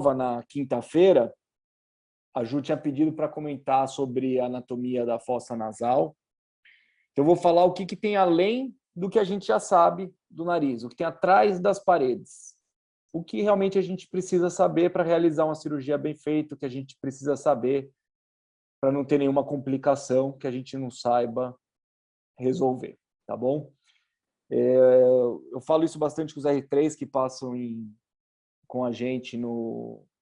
prova na quinta-feira, a Ju tinha pedido para comentar sobre a anatomia da fossa nasal. Então, eu vou falar o que tem além do que a gente já sabe do nariz, o que tem atrás das paredes. O que realmente a gente precisa saber para realizar uma cirurgia bem feita, o que a gente precisa saber para não ter nenhuma complicação que a gente não saiba resolver, tá bom? Eu falo isso bastante com os R3 que passam com a gente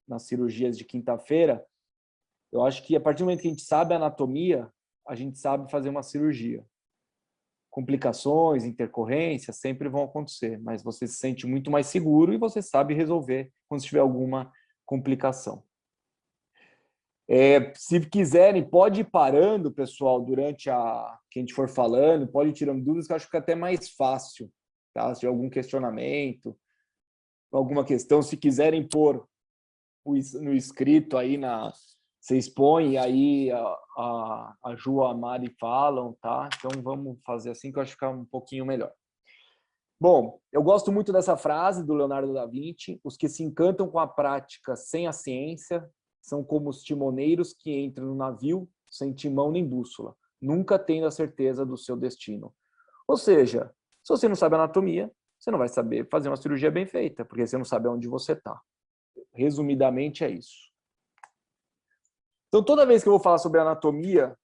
nas cirurgias de quinta-feira. Eu acho que a partir do momento que a gente sabe a anatomia, a gente sabe fazer uma cirurgia. Complicações, intercorrências sempre vão acontecer, mas você se sente muito mais seguro e você sabe resolver quando tiver alguma complicação. Se quiserem, pode ir parando, pessoal, durante que a gente for falando, pode ir tirando dúvidas, que eu acho que é até mais fácil, tá? Se tiver algum questionamento, alguma questão, se quiserem pôr no escrito aí, vocês põem, e aí a Ju e a Mari falam, tá? Então vamos fazer assim que eu acho que fica um pouquinho melhor. Bom, eu gosto muito dessa frase do Leonardo da Vinci: os que se encantam com a prática sem a ciência são como os timoneiros que entram no navio sem timão nem bússola, nunca tendo a certeza do seu destino. Ou seja, se você não sabe anatomia, você não vai saber fazer uma cirurgia bem feita, porque você não sabe onde você está. Resumidamente, é isso. Então, toda vez que eu vou falar sobre a anatomia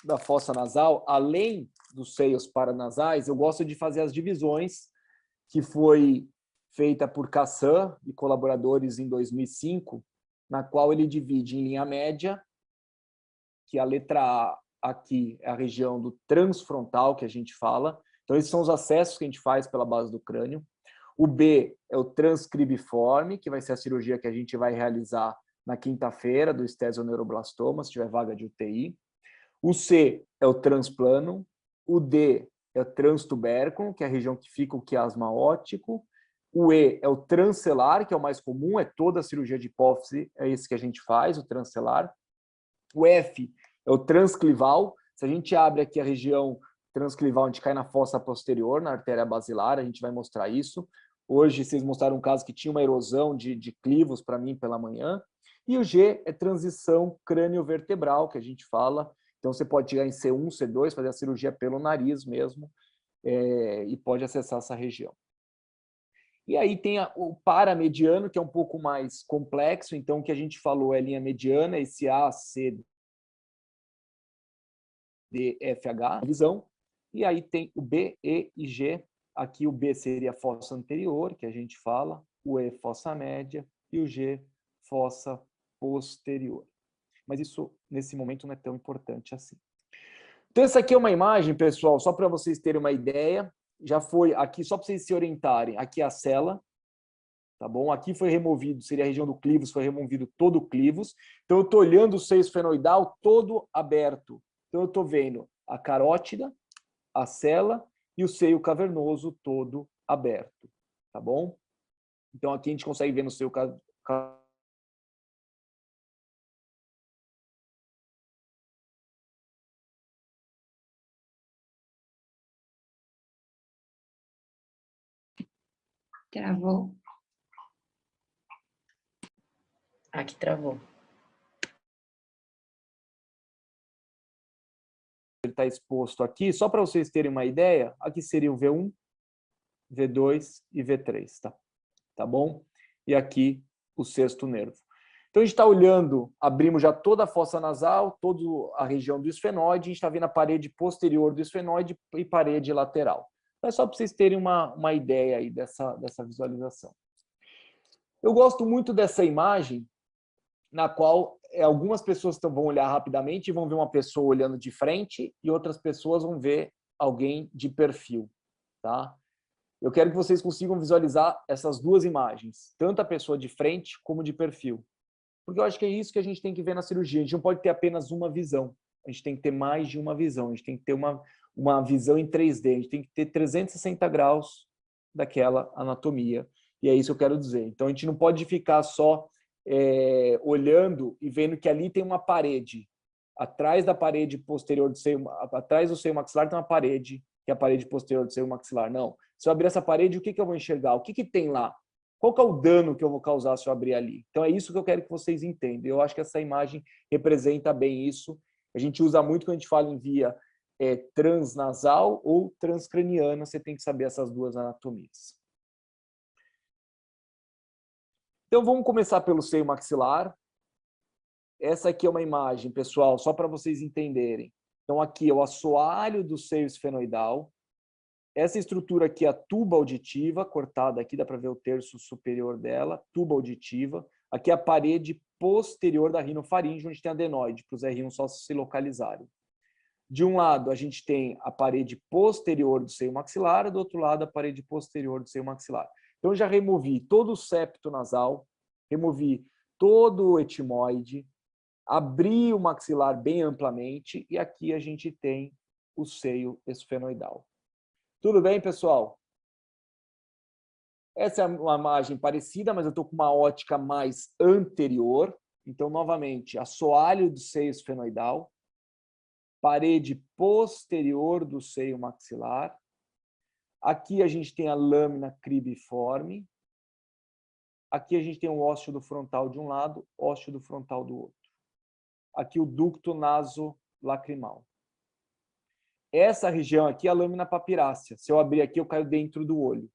da fossa nasal, além dos seios paranasais, eu gosto de fazer as divisões que foi feita por Cassan e colaboradores em 2005, na qual ele divide em linha média, que a letra A aqui é a região do transfrontal, que a gente fala. Então, esses são os acessos que a gente faz pela base do crânio. O B é o transcribiforme, que vai ser a cirurgia que a gente vai realizar na quinta-feira, do esthesioneuroblastoma, se tiver vaga de UTI. O C é o transplano. O D é o transtuberculum, que é a região que fica o quiasma óptico. O E é o trancelar, que é o mais comum, é toda a cirurgia de hipófise, é esse que a gente faz, o trancelar. O F é o transclival. Se a gente abre aqui a região transclival, a gente cai na fossa posterior, na artéria basilar, a gente vai mostrar isso. Hoje, vocês mostraram um caso que tinha uma erosão de clivos para mim pela manhã. E o G é transição crânio-vertebral, que a gente fala. Então, você pode chegar em C1, C2, fazer a cirurgia pelo nariz mesmo, e pode acessar essa região. E aí tem o paramediano, que é um pouco mais complexo. Então, o que a gente falou é linha mediana, esse A, C, D, F, H, visão. E aí tem o B, E e G. Aqui o B seria a fossa anterior, que a gente fala, o E, fossa média, e o G, fossa posterior. Mas isso, nesse momento, não é tão importante assim. Então, essa aqui é uma imagem, pessoal, só para vocês terem uma ideia. Já foi aqui, só para vocês se orientarem, aqui é a cela, tá bom? Aqui foi removido, seria a região do clivus, foi removido todo o clivus. Então, eu estou olhando o seio esfenoidal todo aberto. Então, eu estou vendo a carótida, a cela e o seio cavernoso todo aberto, tá bom? Então, aqui a gente consegue ver no seio Travou. Aqui travou. Ele está exposto aqui, só para vocês terem uma ideia, aqui seria o V1, V2 e V3, tá bom? E aqui o sexto nervo. Então, a gente está olhando, abrimos já toda a fossa nasal, toda a região do esfenoide, a gente está vendo a parede posterior do esfenoide e parede lateral. É só para vocês terem uma ideia aí dessa visualização. Eu gosto muito dessa imagem, na qual algumas pessoas vão olhar rapidamente e vão ver uma pessoa olhando de frente e outras pessoas vão ver alguém de perfil, tá? Eu quero que vocês consigam visualizar essas duas imagens, tanto a pessoa de frente como de perfil. Porque eu acho que é isso que a gente tem que ver na cirurgia. A gente não pode ter apenas uma visão. A gente tem que ter mais de uma visão. A gente tem que ter uma visão em 3D. A gente tem que ter 360 graus daquela anatomia. E é isso que eu quero dizer. Então, a gente não pode ficar só olhando e vendo que ali tem uma parede. Atrás da parede posterior do seio, atrás do seio maxilar tem uma parede, que é a parede posterior do seio maxilar. Não. Se eu abrir essa parede, o que eu vou enxergar? O que tem lá? Qual que é o dano que eu vou causar se eu abrir ali? Então, é isso que eu quero que vocês entendam. Eu acho que essa imagem representa bem isso. A gente usa muito quando a gente fala em via transnasal ou transcraniana, você tem que saber essas duas anatomias. Então, vamos começar pelo seio maxilar. Essa aqui é uma imagem, pessoal, só para vocês entenderem. Então, aqui é o assoalho do seio esfenoidal. Essa estrutura aqui é a tuba auditiva, cortada aqui, dá para ver o terço superior dela, tuba auditiva. Aqui é a parede posterior da rinofaringe, onde tem adenoide, para os R1 só se localizarem. De um lado, a gente tem a parede posterior do seio maxilar, do outro lado, a parede posterior do seio maxilar. Então, eu já removi todo o septo nasal, removi todo o etimoide, abri o maxilar bem amplamente, e aqui a gente tem o seio esfenoidal. Tudo bem, pessoal? Essa é uma imagem parecida, mas eu estou com uma ótica mais anterior. Então, novamente, assoalho do seio esfenoidal, parede posterior do seio maxilar. Aqui a gente tem a lâmina cribiforme. Aqui a gente tem o ósseo do frontal de um lado, ósseo do frontal do outro. Aqui o ducto nasolacrimal. Essa região aqui é a lâmina papirácea. Se eu abrir aqui, eu caio dentro do olho.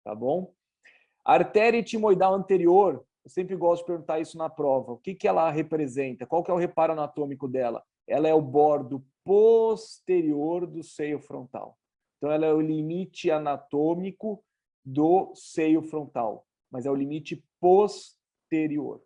Tá bom? A artéria etimoidal anterior, eu sempre gosto de perguntar isso na prova. O que ela representa? Qual que é o reparo anatômico dela? Ela é o bordo posterior do seio frontal. Então, ela é o limite anatômico do seio frontal, mas é o limite posterior.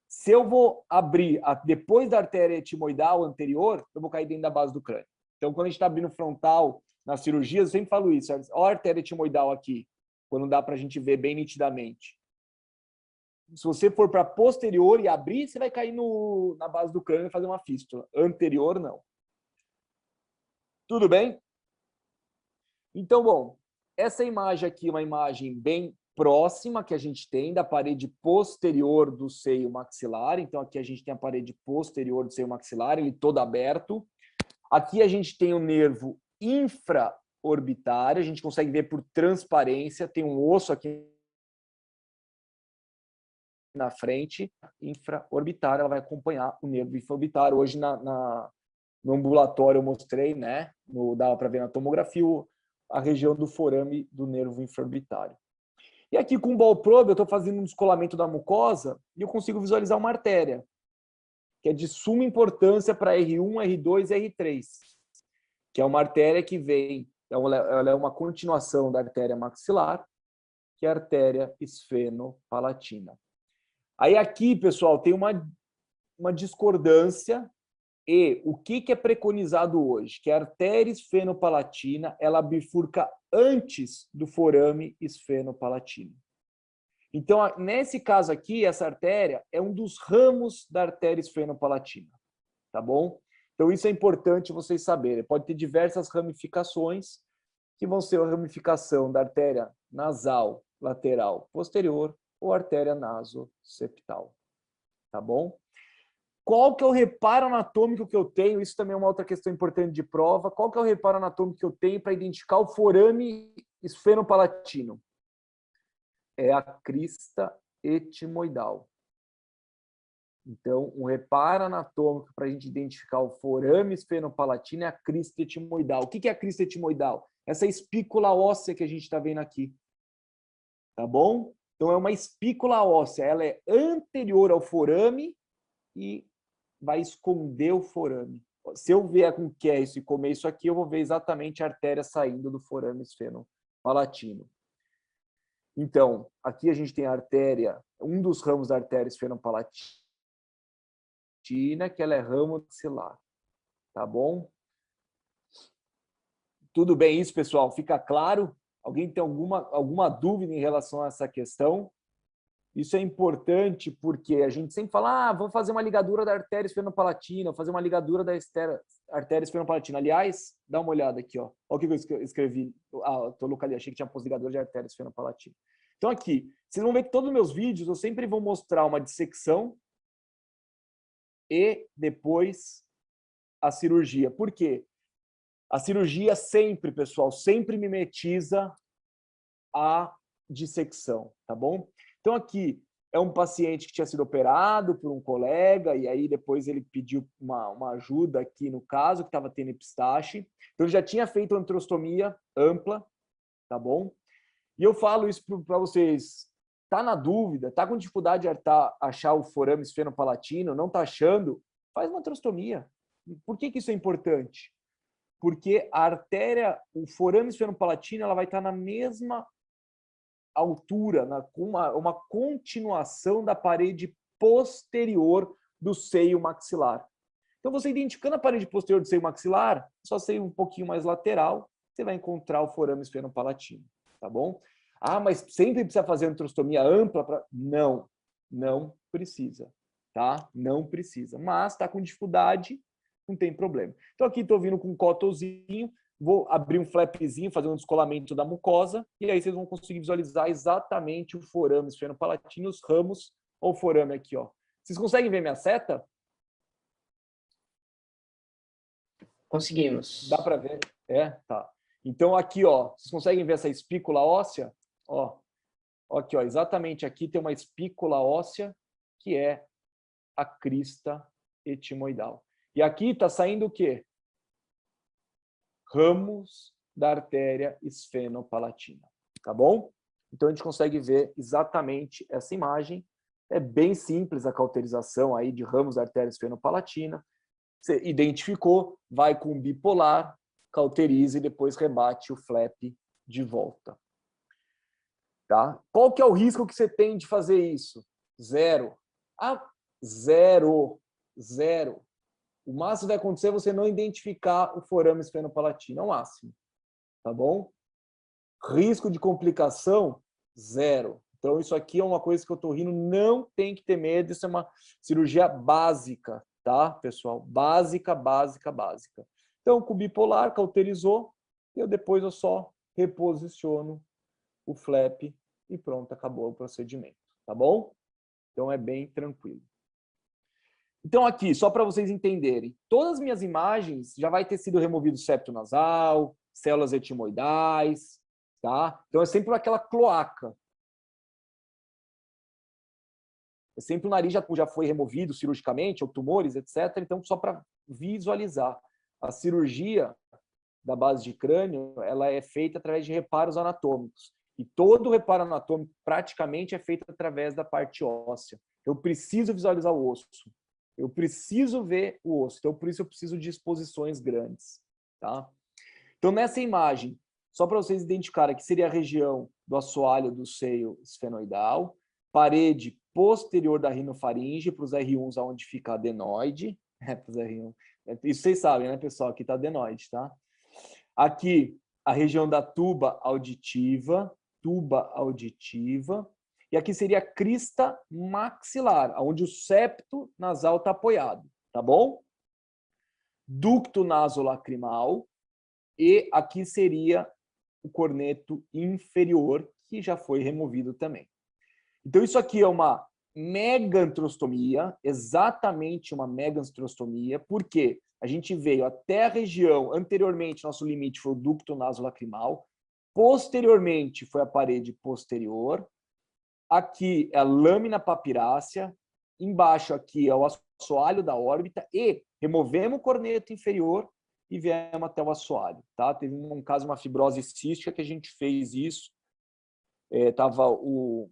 Se eu vou abrir depois da artéria etimoidal anterior, eu vou cair dentro da base do crânio. Então, quando a gente está abrindo frontal nas cirurgias, eu sempre falo isso. Olha a artéria etimoidal aqui, quando dá para a gente ver bem nitidamente. Se você for para posterior e abrir, você vai cair na base do crânio e fazer uma fístula. Anterior, não. Tudo bem? Então, bom, essa imagem aqui é uma imagem bem próxima que a gente tem da parede posterior do seio maxilar. Então, aqui a gente tem a parede posterior do seio maxilar, ele todo aberto. Aqui a gente tem o nervo infraorbitário, a gente consegue ver por transparência, tem um osso aqui na frente, infraorbitária, ela vai acompanhar o nervo infraorbitário. Hoje no ambulatório eu mostrei, né? Dava para ver na tomografia a região do forame do nervo infraorbitário. E aqui com o ball probe eu estou fazendo um descolamento da mucosa e eu consigo visualizar uma artéria, que é de suma importância para R1, R2 e R3, que é uma artéria que vem, ela é uma continuação da artéria maxilar, que é a artéria esfenopalatina. Aí aqui, pessoal, tem uma discordância e o que é preconizado hoje? Que a artéria esfenopalatina, ela bifurca antes do forame esfenopalatino. Então, nesse caso aqui, essa artéria é um dos ramos da artéria esfenopalatina, tá bom? Então, isso é importante vocês saberem. Pode ter diversas ramificações, que vão ser a ramificação da artéria nasal lateral posterior ou artéria nasoseptal, tá bom? Qual que é o reparo anatômico que eu tenho? Isso também é uma outra questão importante de prova. Qual que é o reparo anatômico que eu tenho para identificar o forame esfenopalatino? É a crista etimoidal. Então, um reparo anatômico para a gente identificar o forame esfenopalatino é a crista etimoidal. O que é a crista etimoidal? Essa espícula óssea que a gente está vendo aqui. Tá bom? Então, é uma espícula óssea. Ela é anterior ao forame e vai esconder o forame. Se eu vier com isso e comer isso aqui, eu vou ver exatamente a artéria saindo do forame esfenopalatino. Então, aqui a gente tem a artéria, um dos ramos da artéria esfenopalatina, que ela é ramo maxilar. Tá bom? Tudo bem isso, pessoal? Fica claro? Alguém tem alguma dúvida em relação a essa questão? Isso é importante porque a gente sempre fala, vamos fazer uma ligadura da artéria esfenopalatina, fazer uma ligadura da artéria esfenopalatina. Aliás, dá uma olhada aqui, ó. Olha o que eu escrevi. Tô localizando, achei que tinha posto ligadura de artéria esfenopalatina. Então aqui, vocês vão ver que todos os meus vídeos eu sempre vou mostrar uma dissecção e depois a cirurgia. Por quê? A cirurgia sempre, pessoal, sempre mimetiza a dissecção, tá bom? Então aqui é um paciente que tinha sido operado por um colega e aí depois ele pediu uma ajuda aqui no caso, que estava tendo epistaxe. Então ele já tinha feito antrostomia ampla, tá bom? E eu falo isso para vocês, tá na dúvida, tá com dificuldade de achar o forame esfenopalatino, não tá achando, faz uma antrostomia. Por que isso é importante? Porque a artéria, o forame esfenopalatino, ela vai estar na mesma altura, com uma continuação da parede posterior do seio maxilar. Então, você identificando a parede posterior do seio maxilar, só seio um pouquinho mais lateral, você vai encontrar o forame esfenopalatino, tá bom? Ah, mas sempre precisa fazer antrostomia ampla? Não, não precisa, tá? Não precisa. Mas está com dificuldade, não tem problema. Então, aqui estou vindo com um cótonzinho, vou abrir um flapzinho, fazer um descolamento da mucosa, e aí vocês vão conseguir visualizar exatamente o forame esfenopalatino, os ramos, ou o forame aqui, ó. Vocês conseguem ver minha seta? Conseguimos. Dá para ver? É, tá. Então aqui, ó, vocês conseguem ver essa espícula óssea? Ó, aqui, ó, exatamente aqui tem uma espícula óssea que é a crista etimoidal. E aqui está saindo o quê? Ramos da artéria esfenopalatina, tá bom? Então a gente consegue ver exatamente essa imagem. É bem simples a cauterização aí de ramos da artéria esfenopalatina. Você identificou, vai com bipolar, cauteriza e depois rebate o flap de volta. Tá? Qual que é o risco que você tem de fazer isso? Zero. Ah, zero. Zero. O máximo que vai acontecer é você não identificar o forame esfenopalatino, é o máximo. Tá bom? Risco de complicação? Zero. Então, isso aqui é uma coisa que eu estou rindo, não tem que ter medo, isso é uma cirurgia básica, tá, pessoal? Básica, básica, básica. Então, com o bipolar, cauterizou, e depois eu só reposiciono o flap e pronto, acabou o procedimento, tá bom? Então, é bem tranquilo. Então, aqui, só para vocês entenderem, todas as minhas imagens já vai ter sido removido o septo nasal, células etimoidais, tá? Então, é sempre aquela cloaca. É sempre o nariz já foi removido cirurgicamente, ou tumores, etc. Então, só para visualizar. A cirurgia da base de crânio, ela é feita através de reparos anatômicos. E todo reparo anatômico, praticamente, é feito através da parte óssea. Eu preciso visualizar o osso. Eu preciso ver o osso. Então, por isso, eu preciso de exposições grandes. Tá? Então, nessa imagem, só para vocês identificarem, aqui seria a região do assoalho do seio esfenoidal, parede posterior da rinofaringe, para os R1s, onde fica a adenoide. Para os R1. Isso vocês sabem, né, pessoal? Aqui está a adenoide, tá? Aqui, a região da tuba auditiva, e aqui seria a crista maxilar, onde o septo nasal está apoiado, tá bom? Ducto nasolacrimal, e aqui seria o corneto inferior, que já foi removido também. Então, isso aqui é uma megantrostomia, exatamente uma megantrostomia, porque a gente veio até a região, anteriormente, nosso limite foi o ducto nasolacrimal, posteriormente foi a parede posterior, aqui é a lâmina papirácea, embaixo aqui é o assoalho da órbita, e removemos o corneto inferior e viemos até o assoalho. Tá? Teve um caso, uma fibrose cística, que a gente fez isso. Tava o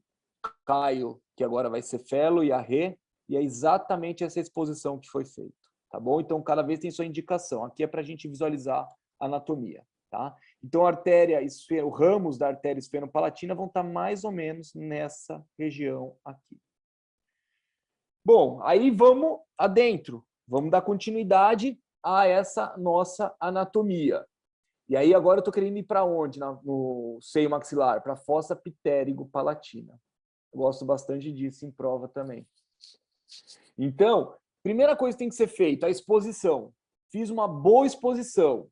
Caio, que agora vai ser Felo, e a Rê, e é exatamente essa exposição que foi feita. Tá bom? Então, cada vez tem sua indicação. Aqui é para a gente visualizar a anatomia. Tá? Então, a artéria, o ramos da artéria esfenopalatina vão estar mais ou menos nessa região aqui. Bom, aí vamos adentro. Vamos dar continuidade a essa nossa anatomia. E aí agora eu estou querendo ir para onde? No seio maxilar? Para a fossa pitérigo-palatina. Eu gosto bastante disso em prova também. Então, primeira coisa que tem que ser feita, a exposição. Fiz uma boa exposição.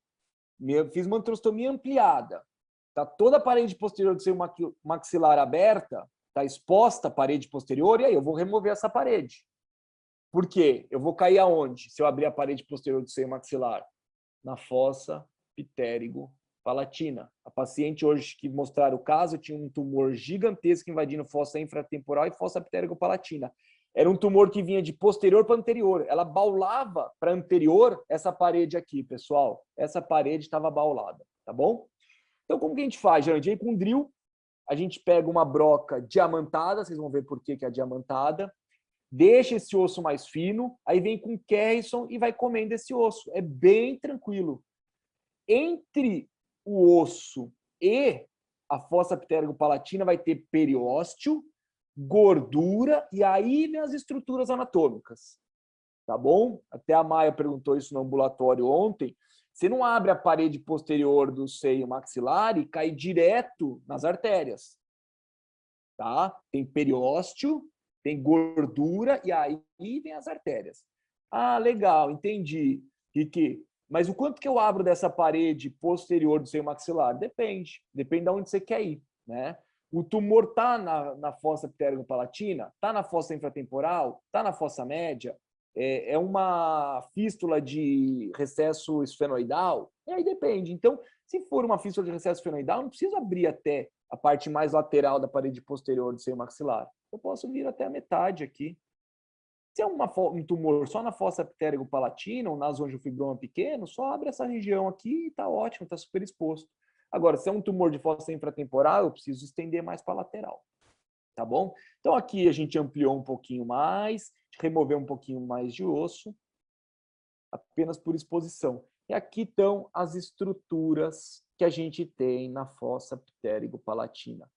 Fiz uma antrostomia ampliada. Está toda a parede posterior do seio maxilar aberta, está exposta a parede posterior, e aí eu vou remover essa parede. Por quê? Eu vou cair aonde? Se eu abrir a parede posterior do seio maxilar? Na fossa pitérigo palatina. A paciente hoje que mostraram o caso tinha um tumor gigantesco invadindo fossa infratemporal e fossa pterygo-palatina. Era um tumor que vinha de posterior para anterior. Ela baulava para anterior essa parede aqui, pessoal. Essa parede estava baulada, tá bom? Então, como que a gente faz, geralmente? Aí com drill, a gente pega uma broca diamantada, vocês vão ver por que é diamantada, deixa esse osso mais fino, aí vem com Kerrison e vai comendo esse osso. É bem tranquilo. Entre o osso e a fossa pterygo-palatina vai ter periósteo, gordura, e aí vem as estruturas anatômicas. Tá bom? Até a Maia perguntou isso no ambulatório ontem. Você não abre a parede posterior do seio maxilar e cai direto nas artérias. Tá? Tem periósteo, tem gordura e aí vem as artérias. Ah, legal, entendi. Kiki, mas o quanto que eu abro dessa parede posterior do seio maxilar? Depende. Depende de onde você quer ir, né? O tumor está na fossa pterygo-palatina? Está na fossa infratemporal? Está na fossa média? É uma fístula de recesso esfenoidal? E aí depende. Então, se for uma fístula de recesso esfenoidal, eu não preciso abrir até a parte mais lateral da parede posterior do seio maxilar. Eu posso vir até a metade aqui. Se é um tumor só na fossa pterygo-palatina ou nasoangiofibroma pequeno, só abre essa região aqui e está ótimo, está super exposto. Agora, se é um tumor de fossa infratemporal, eu preciso estender mais para a lateral. Tá bom? Então, aqui a gente ampliou um pouquinho mais, removeu um pouquinho mais de osso, apenas por exposição. E aqui estão as estruturas que a gente tem na fossa pterygo-palatina.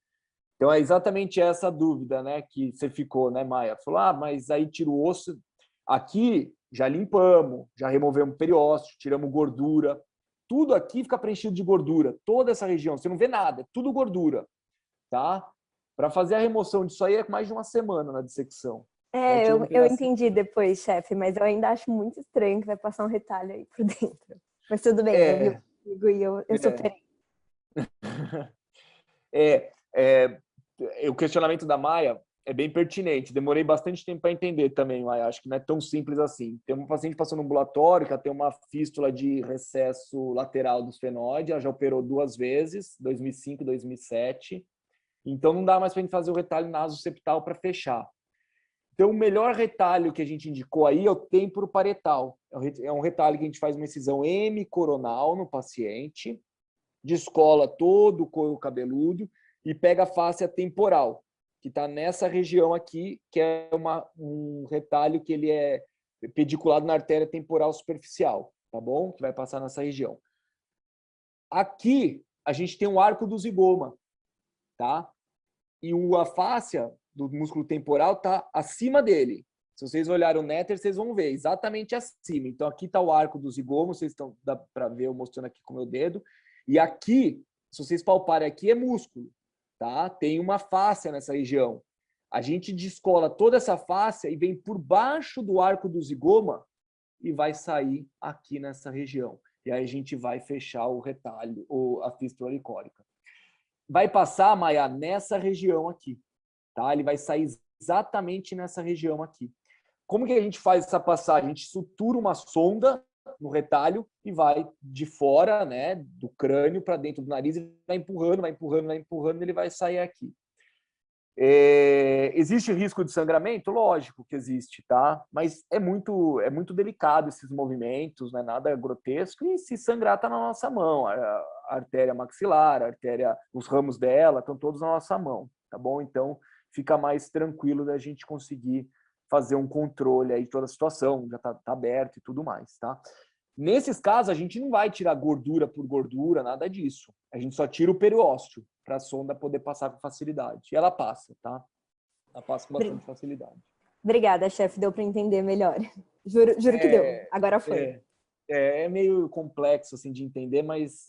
Então, é exatamente essa dúvida, né, que você ficou, né, Maia? Falou, mas aí tira o osso. Aqui já limpamos, já removemos periósteo, tiramos gordura. Tudo aqui fica preenchido de gordura. Toda essa região, você não vê nada, é tudo gordura. Tá? Para fazer a remoção disso aí é mais de uma semana na dissecção. Eu entendi depois, chefe, mas eu ainda acho muito estranho que vai passar um retalho aí por dentro. Mas tudo bem, eu vi comigo e eu superei. O questionamento da Maia é bem pertinente. Demorei bastante tempo para entender também, Maia. Acho que não é tão simples assim. Tem uma paciente passando no ambulatório que ela tem uma fístula de recesso lateral do esfenóide, ela já operou 2 vezes, 2005 e 2007. Então, não dá mais para a gente fazer o retalho nasoseptal para fechar. Então, o melhor retalho que a gente indicou aí é o temporoparietal. É um retalho que a gente faz uma incisão hemicoronal no paciente, descola todo o couro cabeludo e pega a fáscia temporal, que está nessa região aqui, que é um retalho que ele é pediculado na artéria temporal superficial, tá bom? Que vai passar nessa região. Aqui, a gente tem um arco do zigoma, tá? E a fáscia do músculo temporal está acima dele. Se vocês olharem o néter, vocês vão ver exatamente acima. Então, aqui está o arco do zigomo, vocês estão, dá para ver eu mostrando aqui com o meu dedo. E aqui, se vocês palparem aqui, é músculo, tá? Tem uma fáscia nessa região. A gente descola toda essa fáscia e vem por baixo do arco do zigoma e vai sair aqui nessa região. E aí a gente vai fechar o retalho, ou a fístula licórica. Vai passar, Maia, nessa região aqui, tá? Ele vai sair exatamente nessa região aqui. Como que a gente faz essa passagem? A gente sutura uma sonda no retalho e vai de fora, né, do crânio para dentro do nariz e vai empurrando, vai empurrando, vai empurrando, e ele vai sair aqui. Existe risco de sangramento? Lógico que existe, tá? Mas é muito delicado esses movimentos, não é nada grotesco, e se sangrar está na nossa mão. A artéria maxilar, a artéria, os ramos dela estão todos na nossa mão, tá bom? Então fica mais tranquilo da gente conseguir fazer um controle aí de toda a situação, já tá aberto e tudo mais, tá? Nesses casos, a gente não vai tirar gordura por gordura, nada disso. A gente só tira o periósteo para a sonda poder passar com facilidade. E ela passa, tá? Ela passa com bastante facilidade. Obrigada, chefe. Deu para entender melhor. Juro que deu. Agora foi. É meio complexo assim, de entender, mas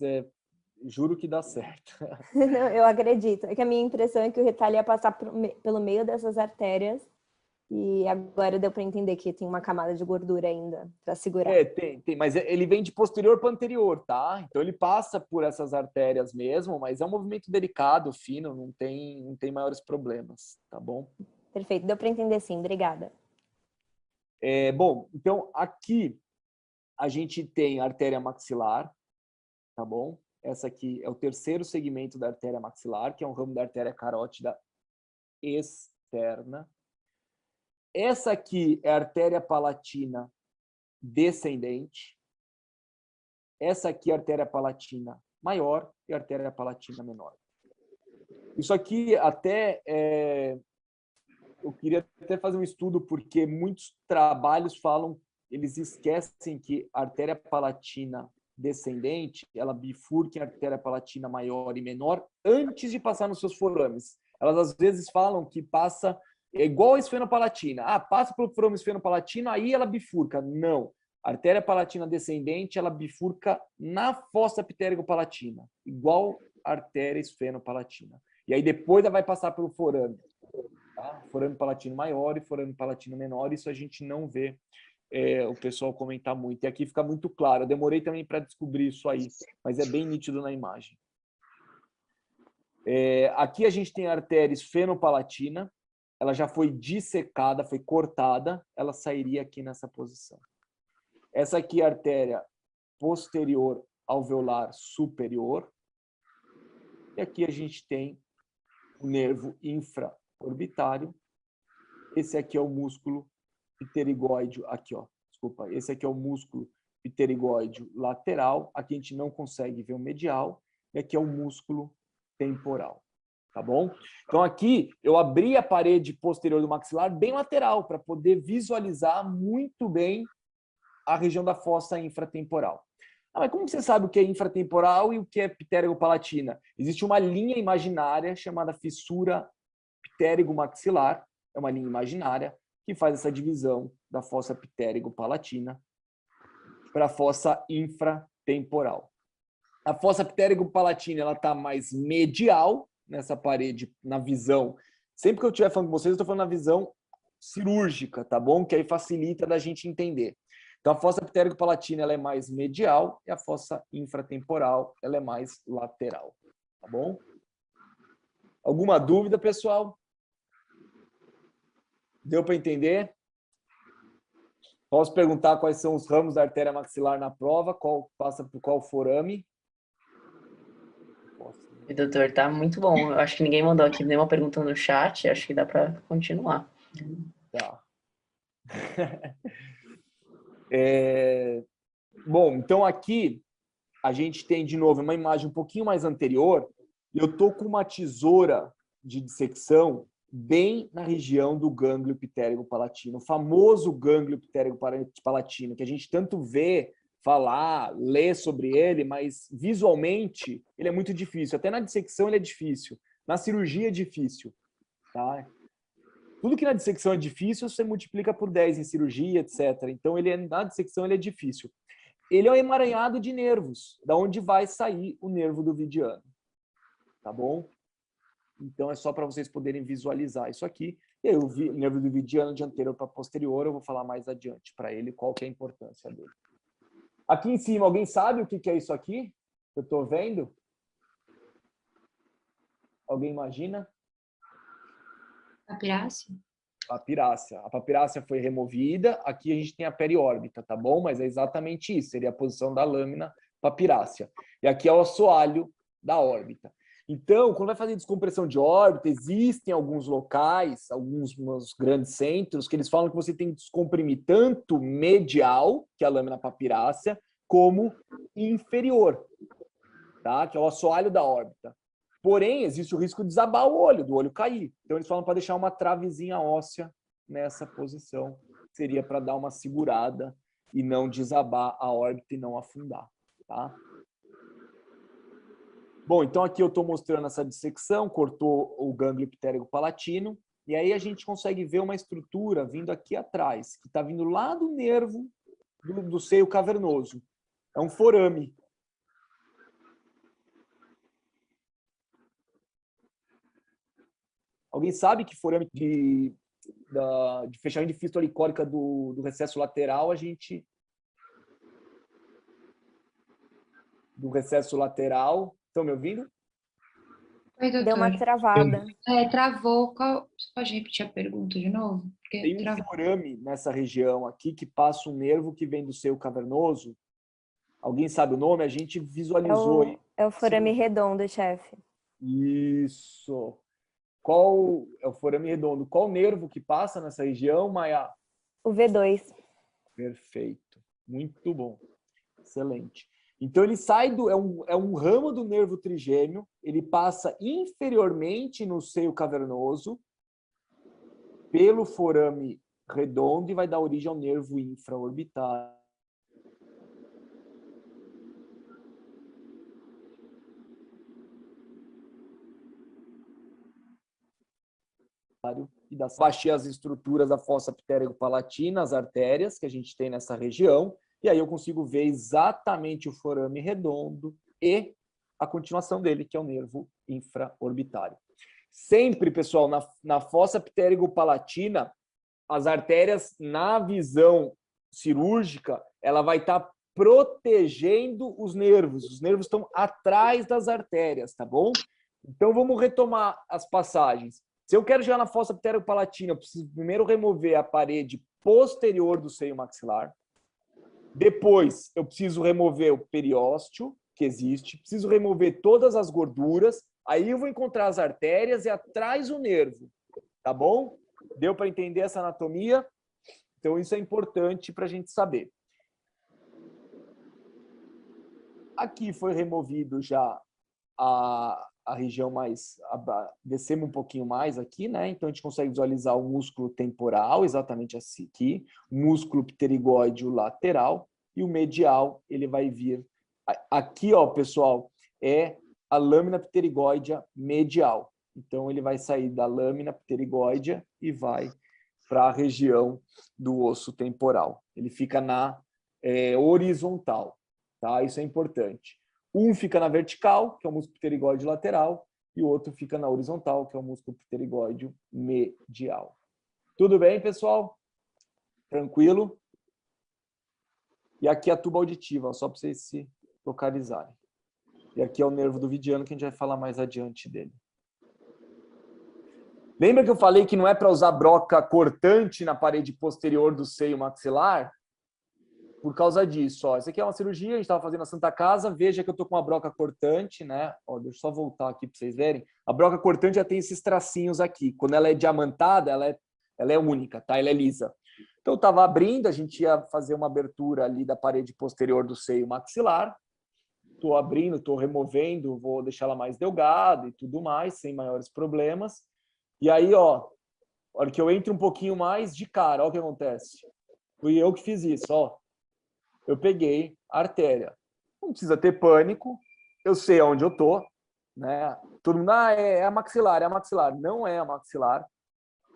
juro que dá certo. Não, eu acredito. É que a minha impressão é que o retalho ia passar pelo meio dessas artérias. E agora deu para entender que tem uma camada de gordura ainda para segurar. Tem, mas ele vem de posterior para anterior, tá? Então ele passa por essas artérias mesmo, mas é um movimento delicado, fino, não tem maiores problemas, tá bom? Perfeito, deu para entender sim, obrigada. Bom, então aqui a gente tem a artéria maxilar, tá bom? Essa aqui é o terceiro segmento da artéria maxilar, que é um ramo da artéria carótida externa. Essa aqui é a artéria palatina descendente. Essa aqui é a artéria palatina maior e a artéria palatina menor. Isso aqui até eu queria até fazer um estudo, porque muitos trabalhos falam, eles esquecem que a artéria palatina descendente, ela bifurca em artéria palatina maior e menor antes de passar nos seus forames. Elas às vezes falam que passa igual a esfenopalatina. Ah, passa pelo forame esfenopalatino, aí ela bifurca. Não. A artéria palatina descendente, ela bifurca na fossa ptérigo-palatina, igual a artéria esfenopalatina. E aí depois ela vai passar pelo forame. Tá? Forame palatino maior e forame palatino menor, isso a gente não vê o pessoal comentar muito. E aqui fica muito claro. Eu demorei também para descobrir isso aí, mas é bem nítido na imagem. Aqui a gente tem a artéria esfenopalatina, ela já foi dissecada, foi cortada, ela sairia aqui nessa posição. Essa aqui é a artéria posterior alveolar superior. E aqui a gente tem o nervo infraorbitário. Esse aqui é o músculo pterigóide, aqui, ó, desculpa, esse aqui é o músculo pterigóide lateral, aqui a gente não consegue ver o medial, e aqui é o músculo temporal, tá bom? Então aqui eu abri a parede posterior do maxilar bem lateral, para poder visualizar muito bem a região da fossa infratemporal. Ah, mas como você sabe o que é infratemporal e o que é ptérigo-palatina? Existe uma linha imaginária chamada fissura ptérigo-maxilar, é uma linha imaginária, que faz essa divisão da fossa ptérigo-palatina para a fossa infratemporal. A fossa ptérigo-palatina ela está mais medial nessa parede, na visão. Sempre que eu estiver falando com vocês, eu estou falando na visão cirúrgica, tá bom? Que aí facilita da gente entender. Então, a fossa ptérigo-palatina ela é mais medial e a fossa infratemporal ela é mais lateral, tá bom? Alguma dúvida, pessoal? Deu para entender? Posso perguntar quais são os ramos da artéria maxilar na prova? Qual passa por qual forame? Doutor, tá muito bom. Eu acho que ninguém mandou aqui nenhuma pergunta no chat. Acho que dá para continuar. Tá. Bom, então aqui a gente tem, de novo, uma imagem um pouquinho mais anterior. Eu estou com uma tesoura de dissecção bem na região do gânglio ptérigo-palatino, o famoso gânglio ptérigo-palatino, que a gente tanto vê, falar, lê sobre ele, mas visualmente ele é muito difícil. Até na dissecção ele é difícil. Na cirurgia é difícil. Tá? Tudo que na dissecção é difícil, você multiplica por 10 em cirurgia, etc. Então, na dissecção ele é difícil. Ele é um emaranhado de nervos, da onde vai sair o nervo do vidiano. Tá bom? Então, é só para vocês poderem visualizar isso aqui. E aí, o nervo do vidiano de anterior para posterior, eu vou falar mais adiante para ele qual que é a importância dele. Aqui em cima, alguém sabe o que é isso aqui? Eu estou vendo? Alguém imagina? Papirácea? Papirácea. A papirácea foi removida. Aqui a gente tem a periórbita, tá bom? Mas é exatamente isso. Seria a posição da lâmina papirácea. E aqui é o assoalho da órbita. Então, quando vai fazer descompressão de órbita, existem alguns locais, alguns grandes centros, que eles falam que você tem que descomprimir tanto medial, que é a lâmina papirácea, como inferior, tá? Que é o assoalho da órbita. Porém, existe o risco de desabar o olho, do olho cair. Então, eles falam para deixar uma travezinha óssea nessa posição. Seria para dar uma segurada e não desabar a órbita e não afundar, tá? Bom, então aqui eu estou mostrando essa dissecção, cortou o gânglio ptérigo-palatino, e aí a gente consegue ver uma estrutura vindo aqui atrás, que está vindo lá do nervo do seio cavernoso. É um forame. Alguém sabe que forame de fechamento de fístula licórica do recesso lateral, do recesso lateral. Estão me ouvindo? Oi, doutor. Deu uma travada. Travou. Você pode repetir a pergunta de novo? Porque Tem um forame nessa região aqui que passa um nervo que vem do seio cavernoso. Alguém sabe o nome? A gente visualizou. É o forame redondo, chefe. Isso. Qual é o forame redondo? Qual nervo que passa nessa região, Maia? O V2. Perfeito. Muito bom. Excelente. Então, ele sai do... É um ramo do nervo trigêmeo, ele passa inferiormente no seio cavernoso, pelo forame redondo e vai dar origem ao nervo infraorbitário. E baixei as estruturas da fossa ptérigo-palatina, as artérias que a gente tem nessa região, e aí eu consigo ver exatamente o forame redondo e a continuação dele, que é o nervo infraorbitário. Sempre, pessoal, na fossa ptérigo-palatina, as artérias, na visão cirúrgica, ela vai estar protegendo os nervos. Os nervos estão atrás das artérias, tá bom? Então, vamos retomar as passagens. Se eu quero chegar na fossa ptérigo-palatina, eu preciso primeiro remover a parede posterior do seio maxilar. Depois, eu preciso remover o periósteo, que existe. Preciso remover todas as gorduras. Aí eu vou encontrar as artérias e atrás o nervo. Tá bom? Deu para entender essa anatomia? Então, isso é importante para a gente saber. Aqui foi removido já a região mais... Descemos um pouquinho mais aqui, né? Então, a gente consegue visualizar o músculo temporal, exatamente assim aqui. O músculo pterigóide lateral. E o medial, ele vai vir... Aqui, ó, pessoal, é a lâmina pterigóidea medial. Então, ele vai sair da lâmina pterigóidea e vai para a região do osso temporal. Ele fica na horizontal, tá? Isso é importante. Um fica na vertical, que é o músculo pterigóide lateral, e o outro fica na horizontal, que é o músculo pterigóide medial. Tudo bem, pessoal? Tranquilo? E aqui é a tuba auditiva, só para vocês se localizarem. E aqui é o nervo do vidiano, que a gente vai falar mais adiante dele. Lembra que eu falei que não é para usar broca cortante na parede posterior do seio maxilar? Por causa disso, ó. Isso aqui é uma cirurgia, a gente estava fazendo na Santa Casa. Veja que eu estou com uma broca cortante, né? Ó, deixa eu só voltar aqui para vocês verem. A broca cortante já tem esses tracinhos aqui. Quando ela é diamantada, ela é única, tá? Ela é lisa. Então, eu estava abrindo, a gente ia fazer uma abertura ali da parede posterior do seio maxilar. Estou abrindo, estou removendo, vou deixar ela mais delgada e tudo mais, sem maiores problemas. E aí, ó, a hora que eu entro um pouquinho mais de cara, ó o que acontece. Fui eu que fiz isso, ó. Eu peguei a artéria. Não precisa ter pânico, eu sei aonde eu tô, né? Todo mundo, é a maxilar, é a maxilar. Não é a maxilar,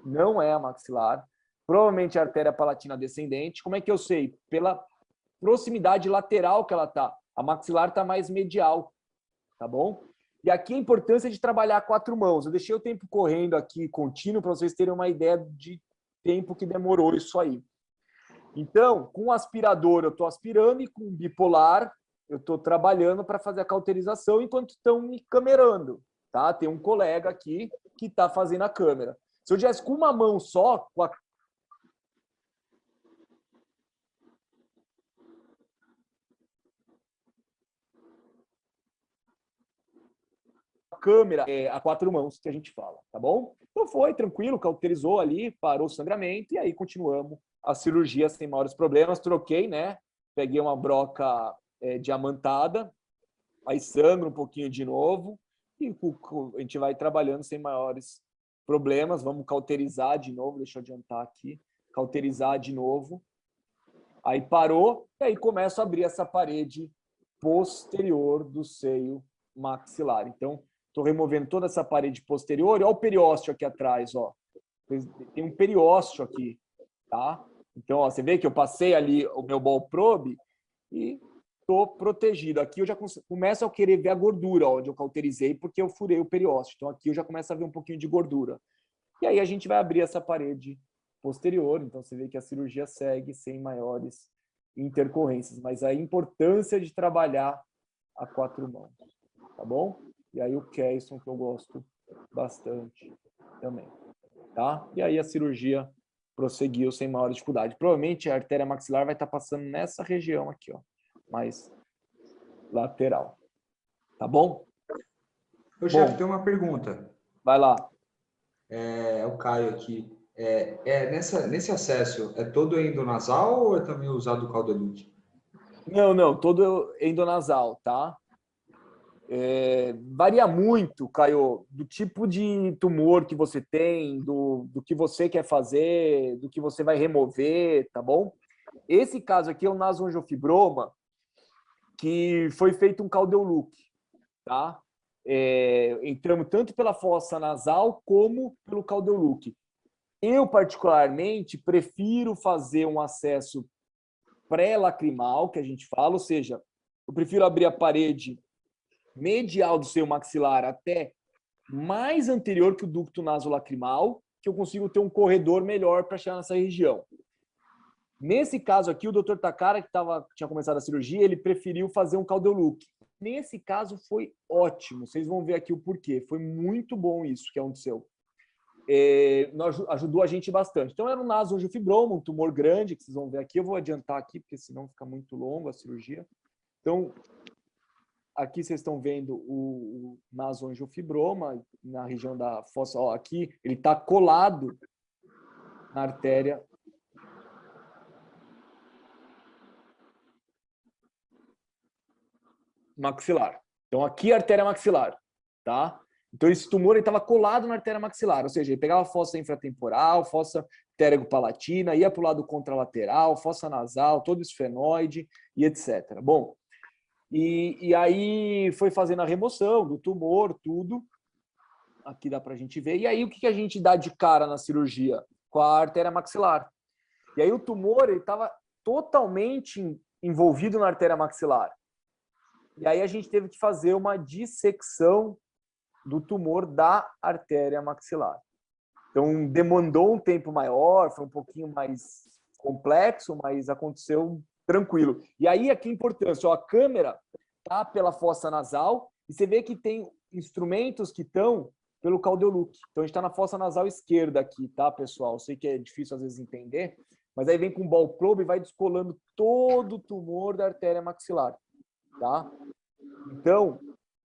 não é a maxilar. Provavelmente a artéria palatina descendente. Como é que eu sei? Pela proximidade lateral que ela tá. A maxilar está mais medial, tá bom? E aqui a importância de trabalhar a 4 mãos. Eu deixei o tempo correndo aqui, contínuo, para vocês terem uma ideia de tempo que demorou isso aí. Então, com o aspirador eu estou aspirando e com o bipolar eu estou trabalhando para fazer a cauterização enquanto estão me camerando, tá? Tem um colega aqui que está fazendo a câmera. Se eu tivesse com uma mão só, com a câmera, a 4 mãos que a gente fala, tá bom? Então foi tranquilo, cauterizou ali, parou o sangramento e aí continuamos a cirurgia sem maiores problemas. Troquei, né? Peguei uma broca diamantada, aí sangra um pouquinho de novo e a gente vai trabalhando sem maiores problemas. Vamos cauterizar de novo, deixa eu adiantar aqui, cauterizar de novo. Aí parou e aí começo a abrir essa parede posterior do seio maxilar. Então, estou removendo toda essa parede posterior. Olha o periósteo aqui atrás, ó. Tem um periósteo aqui, tá? Então, ó, você vê que eu passei ali o meu ball probe e estou protegido. Aqui eu já começo a querer ver a gordura, ó, onde eu cauterizei, porque eu furei o periósteo. Então, aqui eu já começo a ver um pouquinho de gordura. E aí a gente vai abrir essa parede posterior. Então, você vê que a cirurgia segue sem maiores intercorrências. Mas a importância de trabalhar a 4 mãos, tá bom? E aí o Keison, que eu gosto bastante também, tá? E aí a cirurgia prosseguiu sem maior dificuldade. Provavelmente a artéria maxilar vai estar passando nessa região aqui, ó, mais lateral, Tá bom? Ô, chefe, Bom. tem uma pergunta. Vai lá. É o Caio aqui. Nesse acesso, é todo endonasal ou é também usado o Caudelute? Não, todo endonasal, tá? Varia muito, Caio, do tipo de tumor que você tem, do que você quer fazer, do que você vai remover, tá bom? Esse caso aqui é o nasoangiofibroma, que foi feito um Caudeluc, tá? Entramos tanto pela fossa nasal como pelo Caudeluc. Eu, particularmente, prefiro fazer um acesso pré-lacrimal, que a gente fala, ou seja, eu prefiro abrir a parede medial do seio maxilar até mais anterior que o ducto nasolacrimal, que eu consigo ter um corredor melhor para chegar nessa região. Nesse caso aqui, o Dr. Takara, que tinha começado a cirurgia, ele preferiu fazer um Caudeluc. Nesse caso, foi ótimo. Vocês vão ver aqui o porquê. Foi muito bom isso que aconteceu. Ajudou a gente bastante. Então, era um nasoangiofibroma, um tumor grande, que vocês vão ver aqui. Eu vou adiantar aqui, porque senão fica muito longo a cirurgia. Então, aqui vocês estão vendo o nasoangiofibroma na região da fossa. Ó, aqui ele está colado na artéria maxilar. Então, aqui é a artéria maxilar, tá? Então, esse tumor estava colado na artéria maxilar, ou seja, ele pegava a fossa infratemporal, fossa pterygo-palatina, ia para o lado contralateral, fossa nasal, todo esfenoide e etc. Bom, e aí foi fazendo a remoção do tumor, tudo. Aqui dá para a gente ver. E aí, o que a gente dá de cara na cirurgia? Com a artéria maxilar. E aí, o tumor estava totalmente envolvido na artéria maxilar. E aí, a gente teve que fazer uma dissecção do tumor da artéria maxilar. Então, demandou um tempo maior, foi um pouquinho mais complexo, mas aconteceu tranquilo. E aí, aqui a importância, ó, a câmera tá pela fossa nasal e você vê que tem instrumentos que estão pelo Caudeluc. Então, a gente está na fossa nasal esquerda aqui, tá, pessoal? Eu sei que é difícil às vezes entender, mas aí vem com o ball probe e vai descolando todo o tumor da artéria maxilar, tá? Então,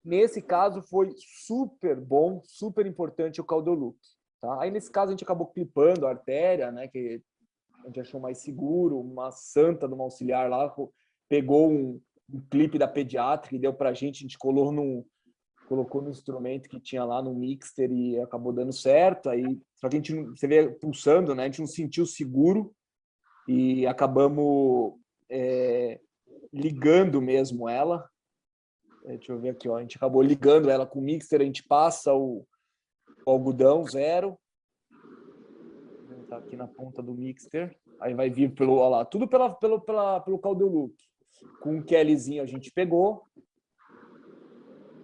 nesse caso, foi super bom, super importante o Caudeluc, tá? Aí, nesse caso, a gente acabou clipando a artéria, né, que a gente achou mais seguro, uma santa de uma auxiliar lá, pegou um clipe da pediátrica e deu pra gente, a gente colocou no instrumento que tinha lá no mixer e acabou dando certo. Aí, só que a gente, você vê pulsando, né? A gente não sentiu seguro e acabamos ligando mesmo ela. Deixa eu ver aqui, ó. A gente acabou ligando ela com o mixer, a gente passa o algodão zero. Tá aqui na ponta do mixer. Aí vai vir pelo, ó lá, tudo pelo Caudeluc. Com um Kellyzinho a gente pegou.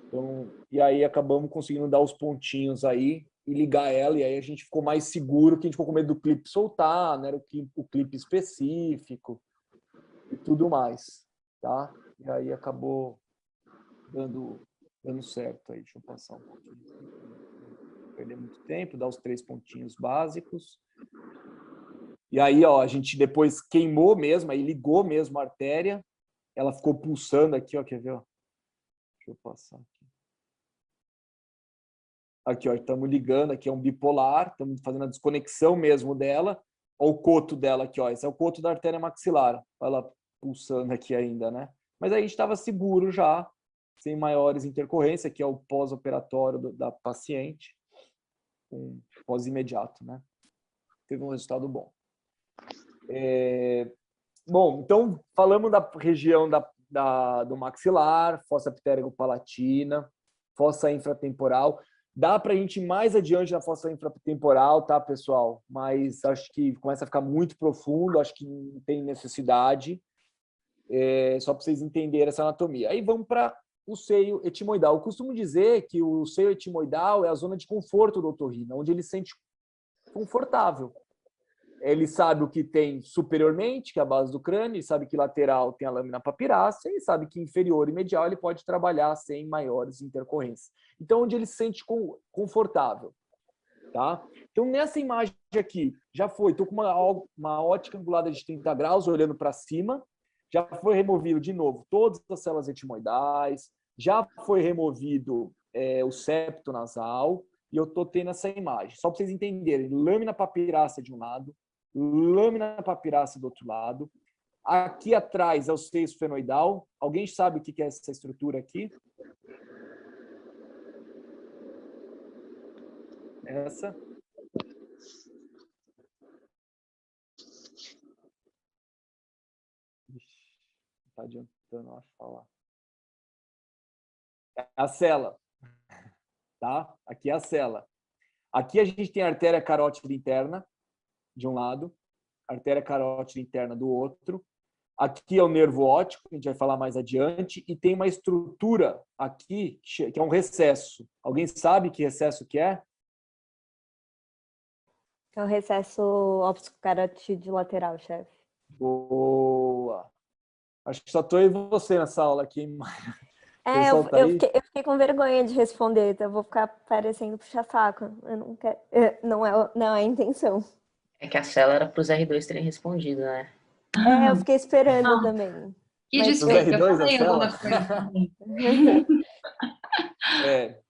Então, e aí acabamos conseguindo dar os pontinhos aí e ligar ela, e aí a gente ficou mais seguro, que a gente ficou com medo do clipe soltar, não era o clipe específico e tudo mais, tá? E aí acabou dando certo aí. Deixa eu passar um pouquinho aqui, não perder muito tempo, dar os 3 pontinhos básicos. E aí, ó, a gente depois queimou mesmo, aí ligou mesmo a artéria, ela ficou pulsando aqui, ó, quer ver, ó? Deixa eu passar aqui. Aqui, ó, estamos ligando, aqui é um bipolar, estamos fazendo a desconexão mesmo dela. Olha o coto dela aqui, ó, esse é o coto da artéria maxilar. Olha ela pulsando aqui ainda, né? Mas aí a gente estava seguro já, sem maiores intercorrências, aqui é o pós-operatório da paciente, com pós-imediato, né? Teve um resultado bom. Bom, então falamos da região do maxilar, fossa pterygo-palatina, fossa infratemporal. Dá para a gente ir mais adiante na fossa infratemporal, tá, pessoal? Mas acho que começa a ficar muito profundo, acho que não tem necessidade, só para vocês entenderem essa anatomia. Aí vamos para o seio etimoidal. Eu costumo dizer que o seio etimoidal é a zona de conforto do otorrino, onde ele se sente confortável. Ele sabe o que tem superiormente, que é a base do crânio, ele sabe que lateral tem a lâmina papirácea, e sabe que inferior e medial ele pode trabalhar sem maiores intercorrências. Então, onde ele se sente confortável. Tá? Então, nessa imagem aqui, já foi, estou com uma ótica angulada de 30 graus, olhando para cima, já foi removido de novo todas as células etimoidais, já foi removido o septo nasal e eu estou tendo essa imagem. Só para vocês entenderem, lâmina papirácea de um lado, lâmina papirácea do outro lado. Aqui atrás é o seio esfenoidal. Alguém sabe o que é essa estrutura aqui? Essa. Não está adiantando, acho, falar. É a cela. Tá? Aqui é a cela. Aqui a gente tem a artéria carótida interna, de um lado, artéria carótida interna do outro. Aqui é o nervo óptico, a gente vai falar mais adiante, e tem uma estrutura aqui que é um recesso. Alguém sabe que recesso que é? É o recesso óptico-carótido lateral, chefe. Boa! Acho que só estou eu e você nessa aula aqui, hein? Eu Tá aí? fiquei com vergonha de responder, então eu vou ficar parecendo puxa-saco. Eu não quero. Não é a intenção. É que a cela era para os R2 terem respondido, né? Eu fiquei esperando também. Que Mas- desfeito, eu R2 falei a cela? alguma coisa também.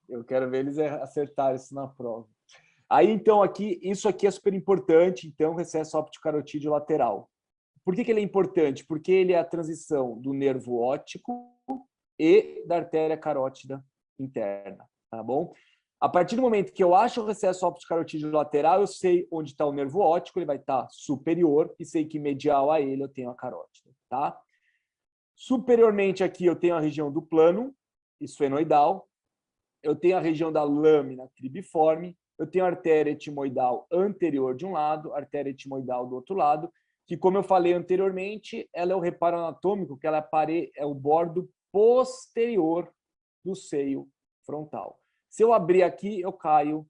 Eu quero ver eles acertarem isso na prova. Aí, então, isso aqui é super importante, então, recesso óptico-carotídeo lateral. Por que ele é importante? Porque ele é a transição do nervo óptico e da artéria carótida interna, tá bom? A partir do momento que eu acho o recesso óptico-carotídeo lateral, eu sei onde está o nervo óptico, ele vai estar superior, e sei que medial a ele eu tenho a carótida, tá? Superiormente aqui eu tenho a região do plano esfenoidal, eu tenho a região da lâmina cribiforme, eu tenho a artéria etimoidal anterior de um lado, a artéria etimoidal do outro lado, que, como eu falei anteriormente, ela é o reparo anatômico, que ela é o bordo posterior do seio frontal. Se eu abrir aqui, eu caio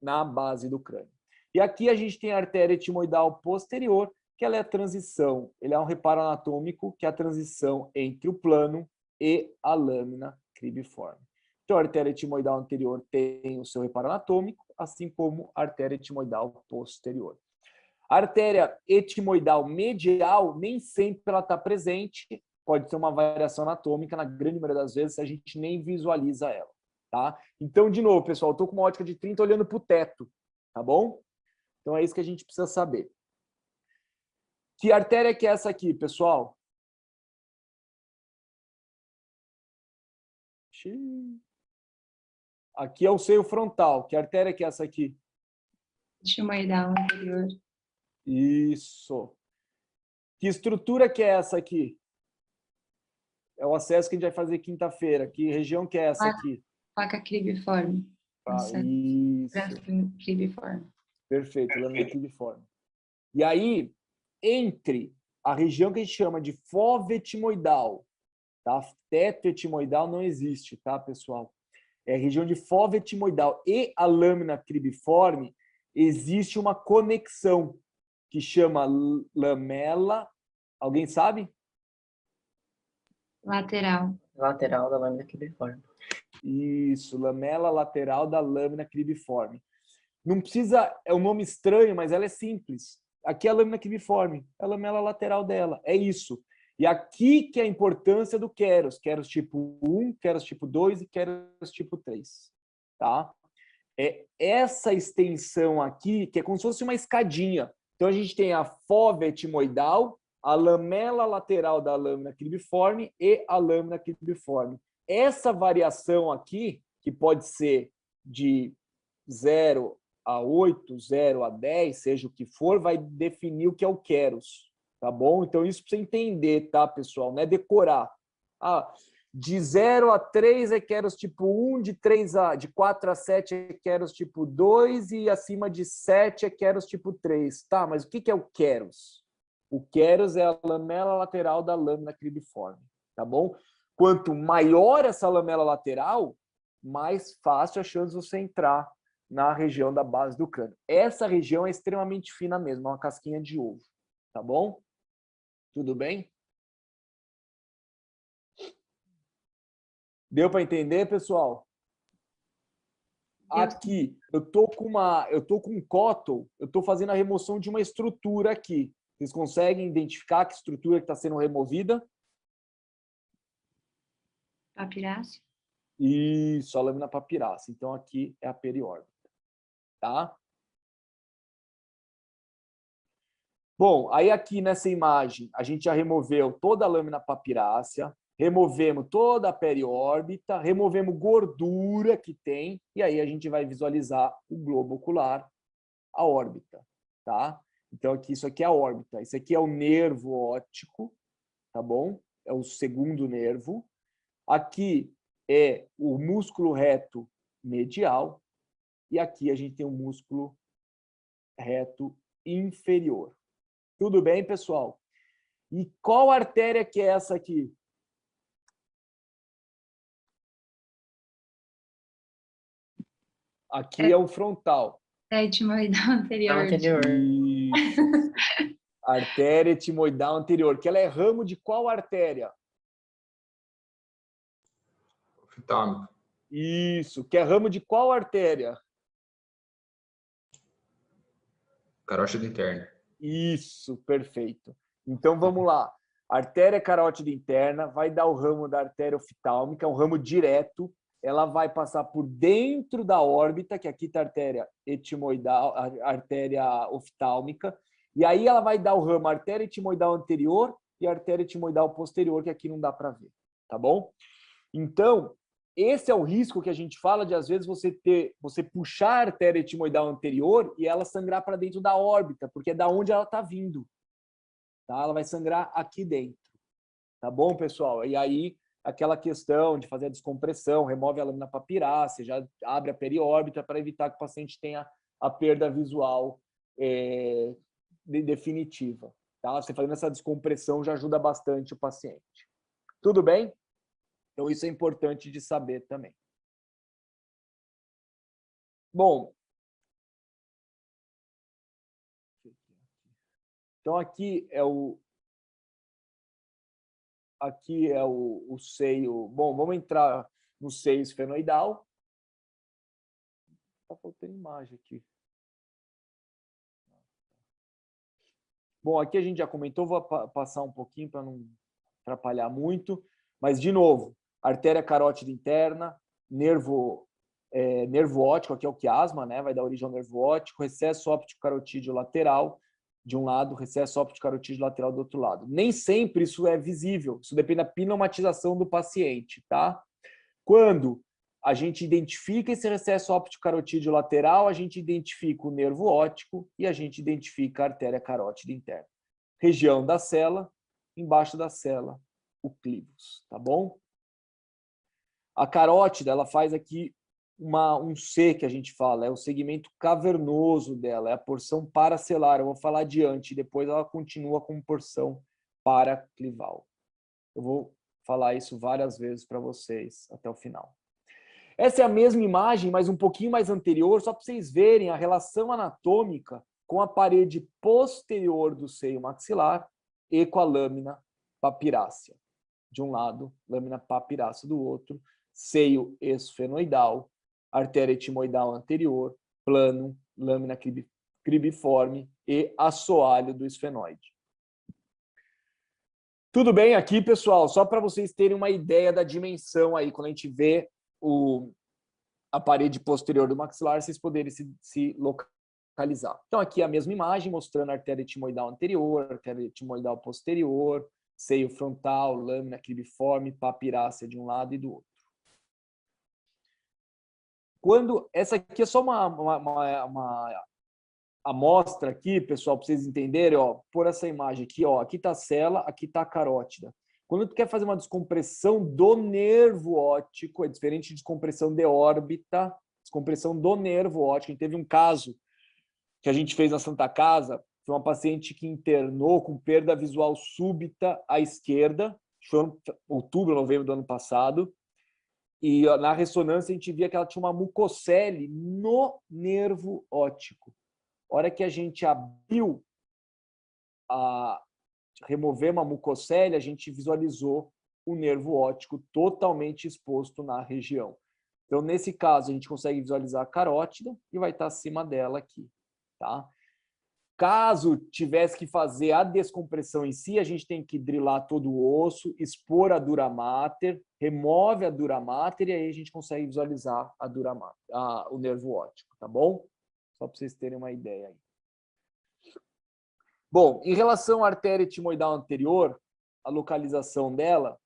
na base do crânio. E aqui a gente tem a artéria etimoidal posterior, que ela é a transição, ele é um reparo anatômico, que é a transição entre o plano e a lâmina cribiforme. Então, a artéria etimoidal anterior tem o seu reparo anatômico, assim como a artéria etimoidal posterior. A artéria etimoidal medial, nem sempre ela está presente, pode ter uma variação anatômica, na grande maioria das vezes a gente nem visualiza ela. Tá? Então, de novo, pessoal, eu estou com uma ótica de 30 olhando para o teto, tá bom? Então, é isso que a gente precisa saber. Que artéria que é essa aqui, pessoal? Aqui é o seio frontal. Que artéria que é essa aqui? Etimoidal anterior. Isso. Que estrutura que é essa aqui? É o acesso que a gente vai fazer quinta-feira. Que região que é essa aqui? Placa cribiforme. Isso. Cribiforme. Perfeito, lâmina cribiforme. E aí, entre a região que a gente chama de fova etimoidal, tá? Teto etimoidal não existe, tá, pessoal? É a região de fova etimoidal e a lâmina cribiforme, existe uma conexão que chama lamela. Alguém sabe? Lateral. Lateral da lâmina cribiforme. Isso, lamela lateral da lâmina cribiforme. Não precisa, é um nome estranho, mas ela é simples. Aqui é a lâmina cribiforme, é a lamela lateral dela, é isso. E aqui que é a importância do Keros, Keros tipo 1, Keros tipo 2 e Keros tipo 3, tá? É essa extensão aqui, que é como se fosse uma escadinha. Então, a gente tem a fova etimoidal, a lamela lateral da lâmina cribiforme e a lâmina cribiforme. Essa variação aqui, que pode ser de 0 a 8, 0 a 10, seja o que for, vai definir o que é o Keros, tá bom? Então, isso para você entender, tá, pessoal? Não é decorar. De 0 a 3 é Keros tipo 1, de 4 a 7 é Keros tipo 2 e acima de 7 é Keros tipo 3. Tá, mas o que é o Keros? O Keros é a lamela lateral da lâmina cribiforme, tá bom? Quanto maior essa lamela lateral, mais fácil a chance de você entrar na região da base do crânio. Essa região é extremamente fina mesmo, é uma casquinha de ovo, tá bom? Tudo bem? Deu para entender, pessoal? Aqui, eu tô com um cóton, eu tô fazendo a remoção de uma estrutura aqui. Vocês conseguem identificar que estrutura que está sendo removida? Papirácea. Isso, a lâmina papirácea. Então, aqui é a periórbita, tá? Bom, aí aqui nessa imagem, a gente já removeu toda a lâmina papirácea, removemos toda a periórbita, removemos gordura que tem, e aí a gente vai visualizar o globo ocular, a órbita, tá? Então, aqui, isso aqui é a órbita. Isso aqui é o nervo óptico, tá bom? É o segundo nervo. Aqui é o músculo reto medial e aqui a gente tem o músculo reto inferior. Tudo bem, pessoal? E qual artéria que é essa aqui? Aqui é o frontal. Etimoidal anterior. Anterior. Isso. Artéria etimoidal anterior, que ela é ramo de qual artéria? Oftálmica. Isso, que é ramo de qual artéria? Carótida interna. Isso, perfeito. Então vamos lá. Artéria carótida interna vai dar o ramo da artéria oftálmica, um ramo direto. Ela vai passar por dentro da órbita, que aqui está a artéria etimoidal, a artéria oftálmica. E aí ela vai dar o ramo artéria etimoidal anterior e artéria etimoidal posterior, que aqui não dá para ver, tá bom? Então, esse é o risco que a gente fala de, às vezes, você puxar a artéria etimoidal anterior e ela sangrar para dentro da órbita, porque é da onde ela está vindo. Tá? Ela vai sangrar aqui dentro. Tá bom, pessoal? E aí, aquela questão de fazer a descompressão, remove a lâmina papirácea, já abre a periórbita para evitar que o paciente tenha a perda visual definitiva. Tá? Você fazendo essa descompressão já ajuda bastante o paciente. Tudo bem? Então, isso é importante de saber também. Bom, então aqui é o seio. Bom, vamos entrar no seio esfenoidal. Está faltando imagem aqui. Bom, aqui a gente já comentou, vou passar um pouquinho para não atrapalhar muito, mas de novo, artéria carótida interna, nervo óptico, aqui é o quiasma, né? Vai dar origem ao nervo óptico, recesso óptico carotídeo lateral de um lado, recesso óptico carotídeo lateral do outro lado. Nem sempre isso é visível, isso depende da pneumatização do paciente, tá? Quando a gente identifica esse recesso óptico carotídeo lateral, a gente identifica o nervo óptico e a gente identifica a artéria carótida interna. Região da cela, embaixo da cela, o clivus, tá bom? A carótida, ela faz aqui um C que a gente fala, é o segmento cavernoso dela, é a porção paracelar. Eu vou falar adiante, depois ela continua como porção paraclival. Eu vou falar isso várias vezes para vocês até o final. Essa é a mesma imagem, mas um pouquinho mais anterior, só para vocês verem a relação anatômica com a parede posterior do seio maxilar e com a lâmina papirácea. De um lado, lâmina papirácea do outro, seio esfenoidal, artéria etimoidal anterior, plano, lâmina cribiforme e assoalho do esfenoide. Tudo bem aqui, pessoal? Só para vocês terem uma ideia da dimensão aí, quando a gente vê a parede posterior do maxilar, vocês poderem se localizar. Então, aqui é a mesma imagem, mostrando a artéria etimoidal anterior, artéria etimoidal posterior, seio frontal, lâmina cribiforme, papirácea de um lado e do outro. Essa aqui é só uma amostra aqui, pessoal, para vocês entenderem, ó, por essa imagem aqui, ó, aqui está a cela, aqui está a carótida. Quando tu quer fazer uma descompressão do nervo óptico, é diferente de descompressão de órbita, descompressão do nervo óptico. A gente teve um caso que a gente fez na Santa Casa, foi uma paciente que internou com perda visual súbita à esquerda, foi em outubro, novembro do ano passado, e na ressonância a gente via que ela tinha uma mucocele no nervo óptico. A hora que a gente abriu remover uma mucocele, a gente visualizou o nervo óptico totalmente exposto na região. Então, nesse caso, a gente consegue visualizar a carótida e vai estar acima dela aqui, tá? Caso tivesse que fazer a descompressão em si, a gente tem que drilar todo o osso, expor a dura mater, remove a dura mater e aí a gente consegue visualizar a dura mater, o nervo óptico, tá bom? Só para vocês terem uma ideia aí. Bom, em relação à artéria etimoidal anterior, a localização dela,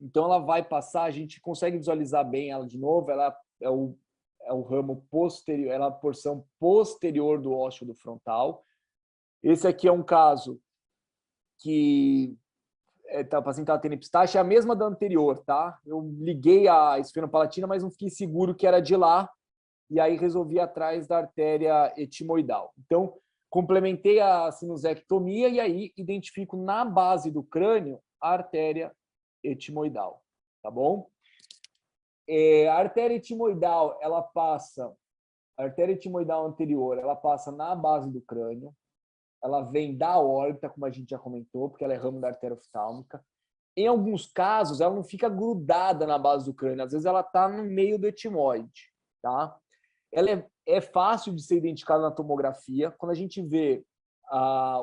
então ela vai passar, a gente consegue visualizar bem ela de novo, ela é o ramo posterior, ela é a porção posterior do ósseo do frontal. Esse aqui é um caso que o paciente estava tendo epistaxe, é a mesma da anterior, tá? Eu liguei a esfenopalatina, mas não fiquei seguro que era de lá, e aí resolvi atrás da artéria etimoidal. Então, complementei a sinusectomia e aí identifico na base do crânio a artéria etimoidal, tá bom? A artéria etimoidal, a artéria etimoidal anterior, ela passa na base do crânio, ela vem da órbita, como a gente já comentou, porque ela é ramo da artéria oftálmica. Em alguns casos, ela não fica grudada na base do crânio, às vezes ela está no meio do etimoide, tá? Ela é fácil de ser identificada na tomografia. Quando a gente vê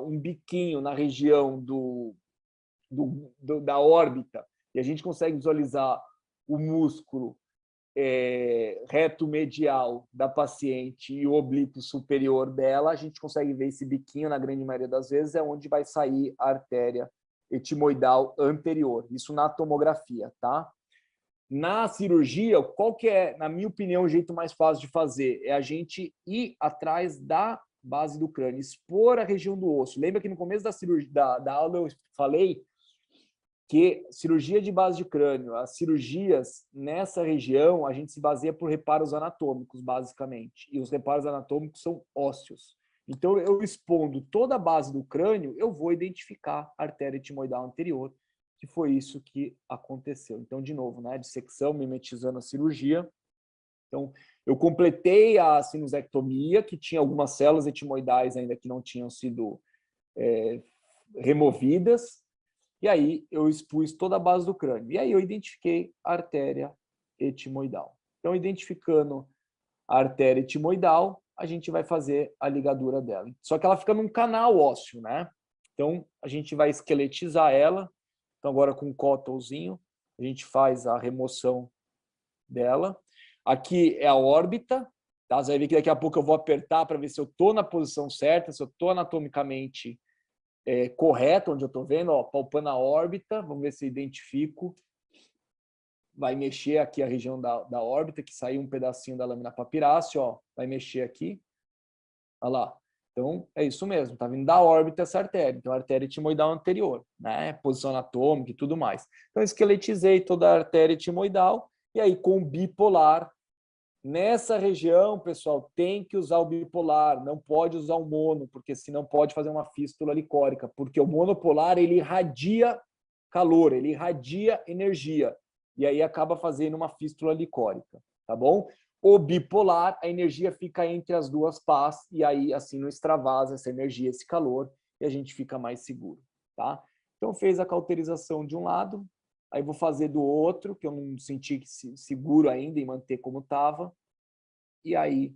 um biquinho na região da órbita, e a gente consegue visualizar o músculo reto medial da paciente e o oblíquo superior dela, a gente consegue ver esse biquinho, na grande maioria das vezes, é onde vai sair a artéria etimoidal anterior. Isso na tomografia, tá? Na cirurgia, qual que é, na minha opinião, o jeito mais fácil de fazer? É a gente ir atrás da base do crânio, expor a região do osso. Lembra que no começo da aula eu falei que cirurgia de base de crânio, as cirurgias nessa região, a gente se baseia por reparos anatômicos, basicamente. E os reparos anatômicos são ósseos. Então, eu expondo toda a base do crânio, eu vou identificar a artéria etimoidal anterior, que foi isso que aconteceu. Então, de novo, né, dissecção, mimetizando a cirurgia. Então, eu completei a sinusectomia, que tinha algumas células etimoidais ainda que não tinham sido removidas, e aí eu expus toda a base do crânio. E aí eu identifiquei a artéria etimoidal. Então, identificando a artéria etimoidal, a gente vai fazer a ligadura dela. Só que ela fica num canal ósseo, né? Então, a gente vai esqueletizar ela. Então, agora com um cótonzinho, a gente faz a remoção dela. Aqui é a órbita, tá? Você vai ver que daqui a pouco eu vou apertar para ver se eu estou na posição certa, se eu estou anatomicamente correto, onde eu estou vendo, ó, palpando a órbita, vamos ver se eu identifico. Vai mexer aqui a região da órbita, que saiu um pedacinho da lâmina papirácea, ó, vai mexer aqui. Olha lá. Então, é isso mesmo, está vindo da órbita essa artéria. Então, a artéria etimoidal anterior, né? Posição anatômica e tudo mais. Então, eu esqueletizei toda a artéria etimoidal, e aí, com bipolar, nessa região, pessoal, tem que usar o bipolar, não pode usar o mono, porque senão pode fazer uma fístula licórica, porque o monopolar, ele irradia calor, ele irradia energia, e aí acaba fazendo uma fístula licórica, tá bom? O bipolar, a energia fica entre as duas pás, e aí assim não extravasa essa energia, esse calor, e a gente fica mais seguro, tá? Então fez a cauterização de um lado, aí vou fazer do outro, que eu não senti seguro ainda em manter como estava, e aí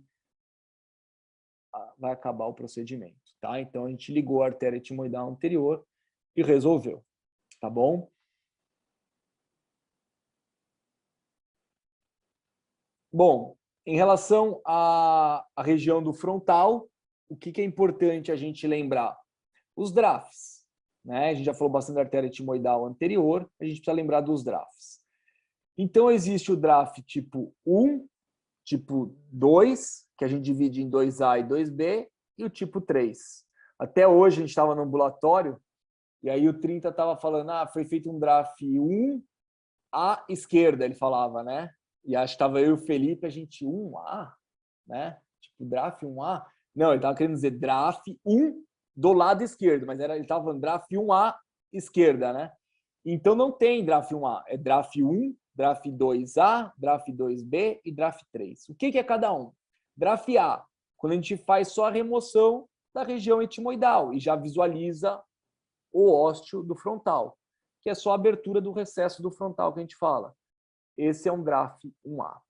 vai acabar o procedimento, tá? Então a gente ligou a artéria etimoidal anterior e resolveu, tá bom? Bom, em relação à região do frontal, o que é importante a gente lembrar? Os DRAFs, né? A gente já falou bastante da artéria etimoidal anterior, a gente precisa lembrar dos DRAFs. Então, existe o DRAF tipo 1, tipo 2, que a gente divide em 2A e 2B, e o tipo 3. Até hoje, a gente estava no ambulatório, e aí o 30 estava falando, foi feito um DRAF 1 à esquerda, ele falava, né? E acho que estava eu e o Felipe, a gente 1A, né? Tipo, DRAF 1A. Não, ele estava querendo dizer DRAF 1 do lado esquerdo, mas ele estava falando DRAF 1A esquerda, né? Então não tem DRAF 1A, é DRAF 1, DRAF 2A, DRAF 2B e DRAF 3. O que é cada um? DRAF A, quando a gente faz só a remoção da região etimoidal e já visualiza o ósseo do frontal, que é só a abertura do recesso do frontal que a gente fala. Esse é um DRAF 1A.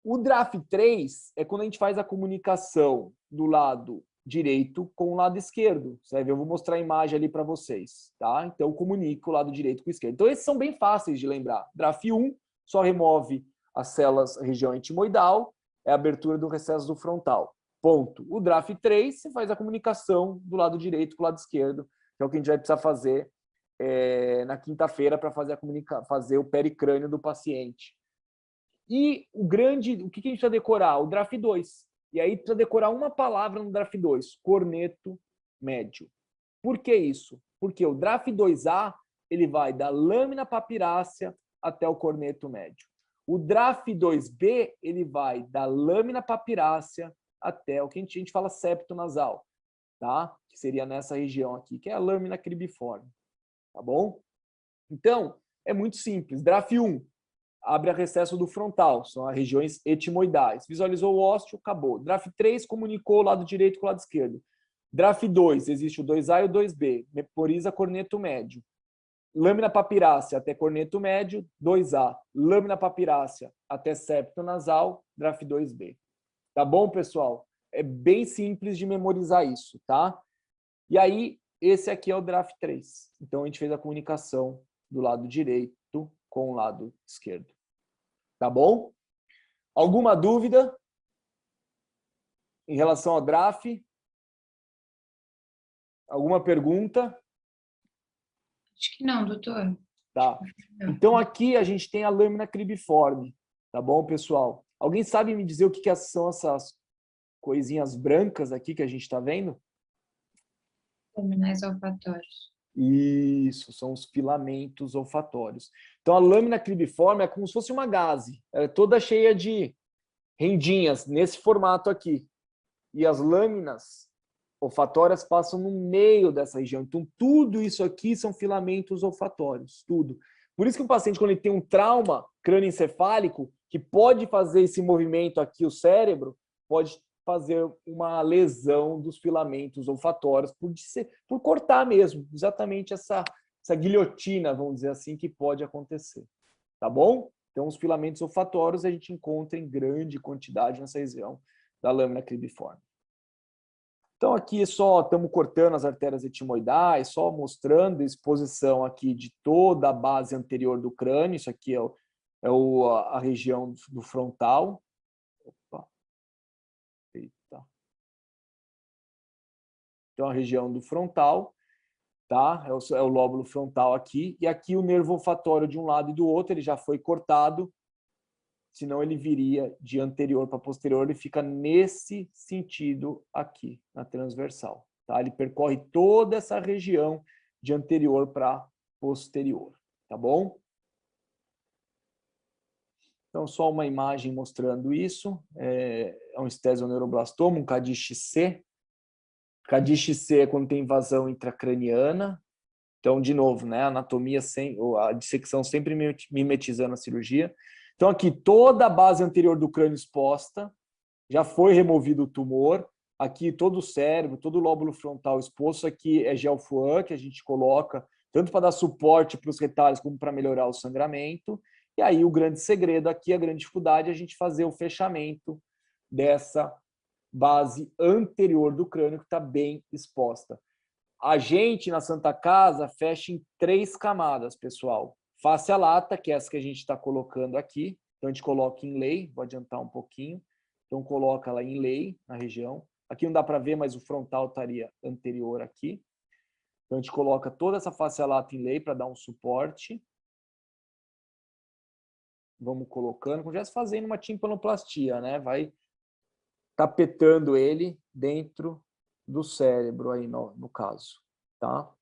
O DRAF 3 é quando a gente faz a comunicação do lado direito com o lado esquerdo. Você vai ver, eu vou mostrar a imagem ali para vocês, tá? Então, eu comunico o lado direito com o esquerdo. Então, esses são bem fáceis de lembrar. DRAF 1 só remove as células região etimoidal, é a abertura do recesso do frontal. Ponto. O DRAF 3, você faz a comunicação do lado direito com o lado esquerdo, que é o que a gente vai precisar fazer na quinta-feira para fazer o pericrânio do paciente. E o que a gente precisa decorar? O DRAF 2. E aí precisa decorar uma palavra no DRAF 2, corneto médio. Por que isso? Porque o DRAF 2A ele vai da lâmina papirácea até o corneto médio. O DRAF 2B ele vai da lâmina papirácea até o que a gente fala septo nasal, tá? Que seria nessa região aqui, que é a lâmina cribiforme, tá bom? Então, é muito simples. DRAF 1 abre a recesso do frontal, são as regiões etimoidais. Visualizou o ósseo, acabou. DRAF 3 comunicou o lado direito com o lado esquerdo. DRAF 2, existe o 2A e o 2B, memoriza corneto médio. Lâmina papirácea até corneto médio, 2A. Lâmina papirácea até septo nasal, DRAF 2B. Tá bom, pessoal? É bem simples de memorizar isso, tá? E aí, esse aqui é o DRAF 3. Então, a gente fez a comunicação do lado direito com o lado esquerdo. Tá bom? Alguma dúvida em relação ao DRAF? Alguma pergunta? Acho que não, doutor. Tá. Então, aqui a gente tem a lâmina cribiforme. Tá bom, pessoal? Alguém sabe me dizer o que são essas coisinhas brancas aqui que a gente está vendo? Terminais olfatórios. Isso, são os filamentos olfatórios. Então, a lâmina cribiforme é como se fosse uma gaze. Ela é toda cheia de rendinhas, nesse formato aqui. E as lâminas olfatórias passam no meio dessa região. Então, tudo isso aqui são filamentos olfatórios, tudo. Por isso que o paciente, quando ele tem um trauma crânioencefálico, que pode fazer esse movimento aqui, o cérebro, pode fazer uma lesão dos filamentos olfatórios por cortar mesmo, exatamente essa guilhotina, vamos dizer assim, que pode acontecer. Tá bom? Então, os filamentos olfatórios a gente encontra em grande quantidade nessa região da lâmina cribiforme. Então, aqui só estamos cortando as artérias etimoidais, só mostrando a exposição aqui de toda a base anterior do crânio. Isso aqui é a região do frontal. Opa. Eita. Então, a região do frontal, tá? É o lóbulo frontal aqui. E aqui o nervo olfatório de um lado e do outro, ele já foi cortado. Senão ele viria de anterior para posterior, ele fica nesse sentido aqui, na transversal. Tá? Ele percorre toda essa região de anterior para posterior. Tá bom? Então, só uma imagem mostrando isso. É um esthesioneuroblastoma, um CADIX-C. CADIX-C é quando tem invasão intracraniana. Então, de novo, né? A anatomia, a dissecção sempre mimetizando a cirurgia. Então, aqui, toda a base anterior do crânio exposta, já foi removido o tumor. Aqui, todo o cérebro, todo o lóbulo frontal exposto. Aqui é gelfuan, que a gente coloca tanto para dar suporte para os retalhos como para melhorar o sangramento. E aí, o grande segredo aqui, a grande dificuldade, é a gente fazer o fechamento dessa base anterior do crânio, que está bem exposta. A gente, na Santa Casa, fecha em 3 camadas, pessoal. Face a lata, que é essa que a gente está colocando aqui. Então, a gente coloca em lei, vou adiantar um pouquinho. Então, coloca ela em lei, na região. Aqui não dá para ver, mas o frontal estaria anterior aqui. Então, a gente coloca toda essa face a lata em lei para dar um suporte. Vamos colocando, como já se fazendo uma timpanoplastia, né? Vai tapetando ele dentro do cérebro, aí no caso, tá?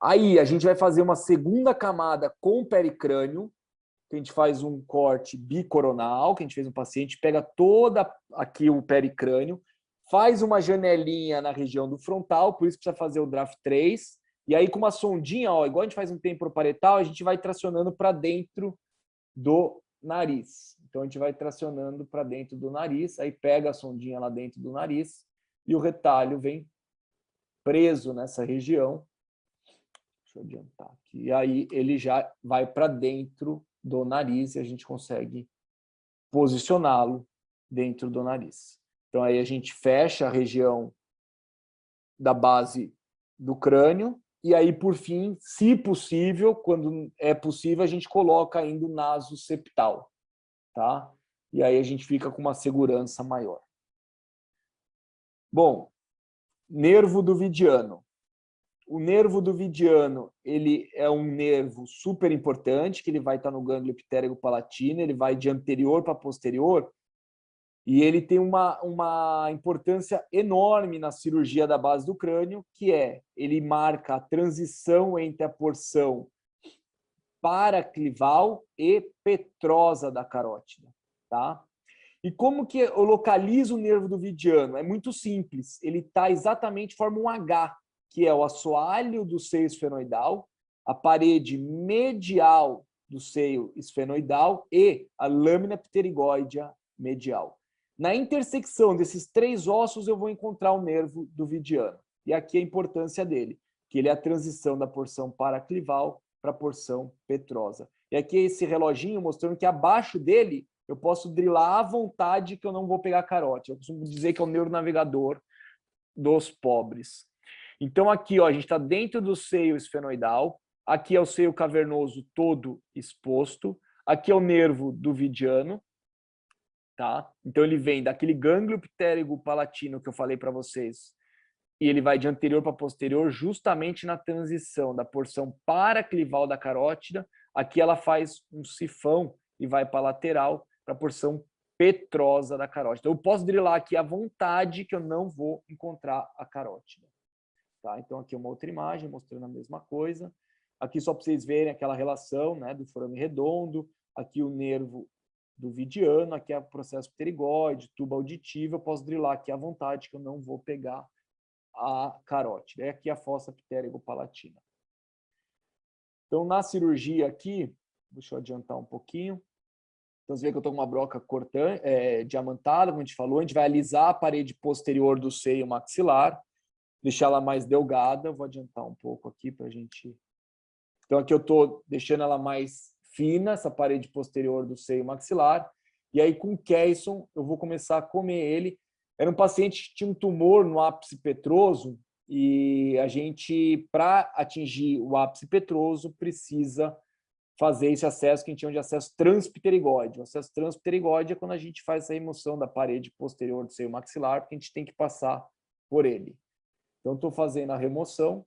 Aí a gente vai fazer uma segunda camada com o pericrânio, que a gente faz um corte bicoronal, que a gente fez no paciente, pega toda aqui o pericrânio, faz uma janelinha na região do frontal, por isso precisa fazer o DRAF 3, e aí com uma sondinha, ó, igual a gente faz um temporoparietal, a gente vai tracionando para dentro do nariz. Então a gente vai tracionando para dentro do nariz, aí pega a sondinha lá dentro do nariz, e o retalho vem preso nessa região. Deixa eu adiantar aqui. E aí ele já vai para dentro do nariz e a gente consegue posicioná-lo dentro do nariz. Então aí a gente fecha a região da base do crânio, e aí, por fim, se possível, quando é possível, a gente coloca ainda o naso septal, tá? E aí a gente fica com uma segurança maior. Bom, nervo do vidiano. O nervo do vidiano, ele é um nervo super importante, que ele vai estar no gânglio ptérigo-palatino, ele vai de anterior para posterior, e ele tem uma importância enorme na cirurgia da base do crânio, que é, ele marca a transição entre a porção paraclival e petrosa da carótida, tá? E como que eu localizo o nervo do vidiano? É muito simples, ele está exatamente, forma um H, que é o assoalho do seio esfenoidal, a parede medial do seio esfenoidal e a lâmina pterigóidea medial. Na intersecção desses 3 ossos, eu vou encontrar o nervo do vidiano. E aqui a importância dele, que ele é a transição da porção paraclival para a porção petrosa. E aqui esse reloginho mostrando que abaixo dele eu posso drilar à vontade que eu não vou pegar carótida. Eu costumo dizer que é o neuronavegador dos pobres. Então aqui, ó, a gente está dentro do seio esfenoidal, aqui é o seio cavernoso todo exposto, aqui é o nervo do vidiano, tá? Então ele vem daquele gânglio ptérigo-palatino que eu falei para vocês, e ele vai de anterior para posterior, justamente na transição da porção paraclival da carótida. Aqui ela faz um sifão e vai para a lateral, para a porção petrosa da carótida. Eu posso drilar aqui à vontade que eu não vou encontrar a carótida. Tá? Então aqui é uma outra imagem mostrando a mesma coisa. Aqui só para vocês verem aquela relação, né, do forame redondo, aqui o nervo do vidiano, aqui é o processo pterigóide, tubo auditivo, eu posso drilar aqui à vontade que eu não vou pegar a carótida. É aqui a fossa ptérigo-palatina. Então na cirurgia aqui, deixa eu adiantar um pouquinho. Então você vê que eu estou com uma broca cortante, diamantada, como a gente falou, a gente vai alisar a parede posterior do seio maxilar, deixar ela mais delgada. Eu vou adiantar um pouco aqui para a gente... Então aqui eu estou deixando ela mais fina, essa parede posterior do seio maxilar, e aí com o Keisson eu vou começar a comer ele. Era um paciente que tinha um tumor no ápice petroso, e a gente, para atingir o ápice petroso, precisa fazer esse acesso que a gente chama de acesso transpterigóide. O acesso transpterigóide é quando a gente faz essa remoção da parede posterior do seio maxilar, porque a gente tem que passar por ele. Então, estou fazendo a remoção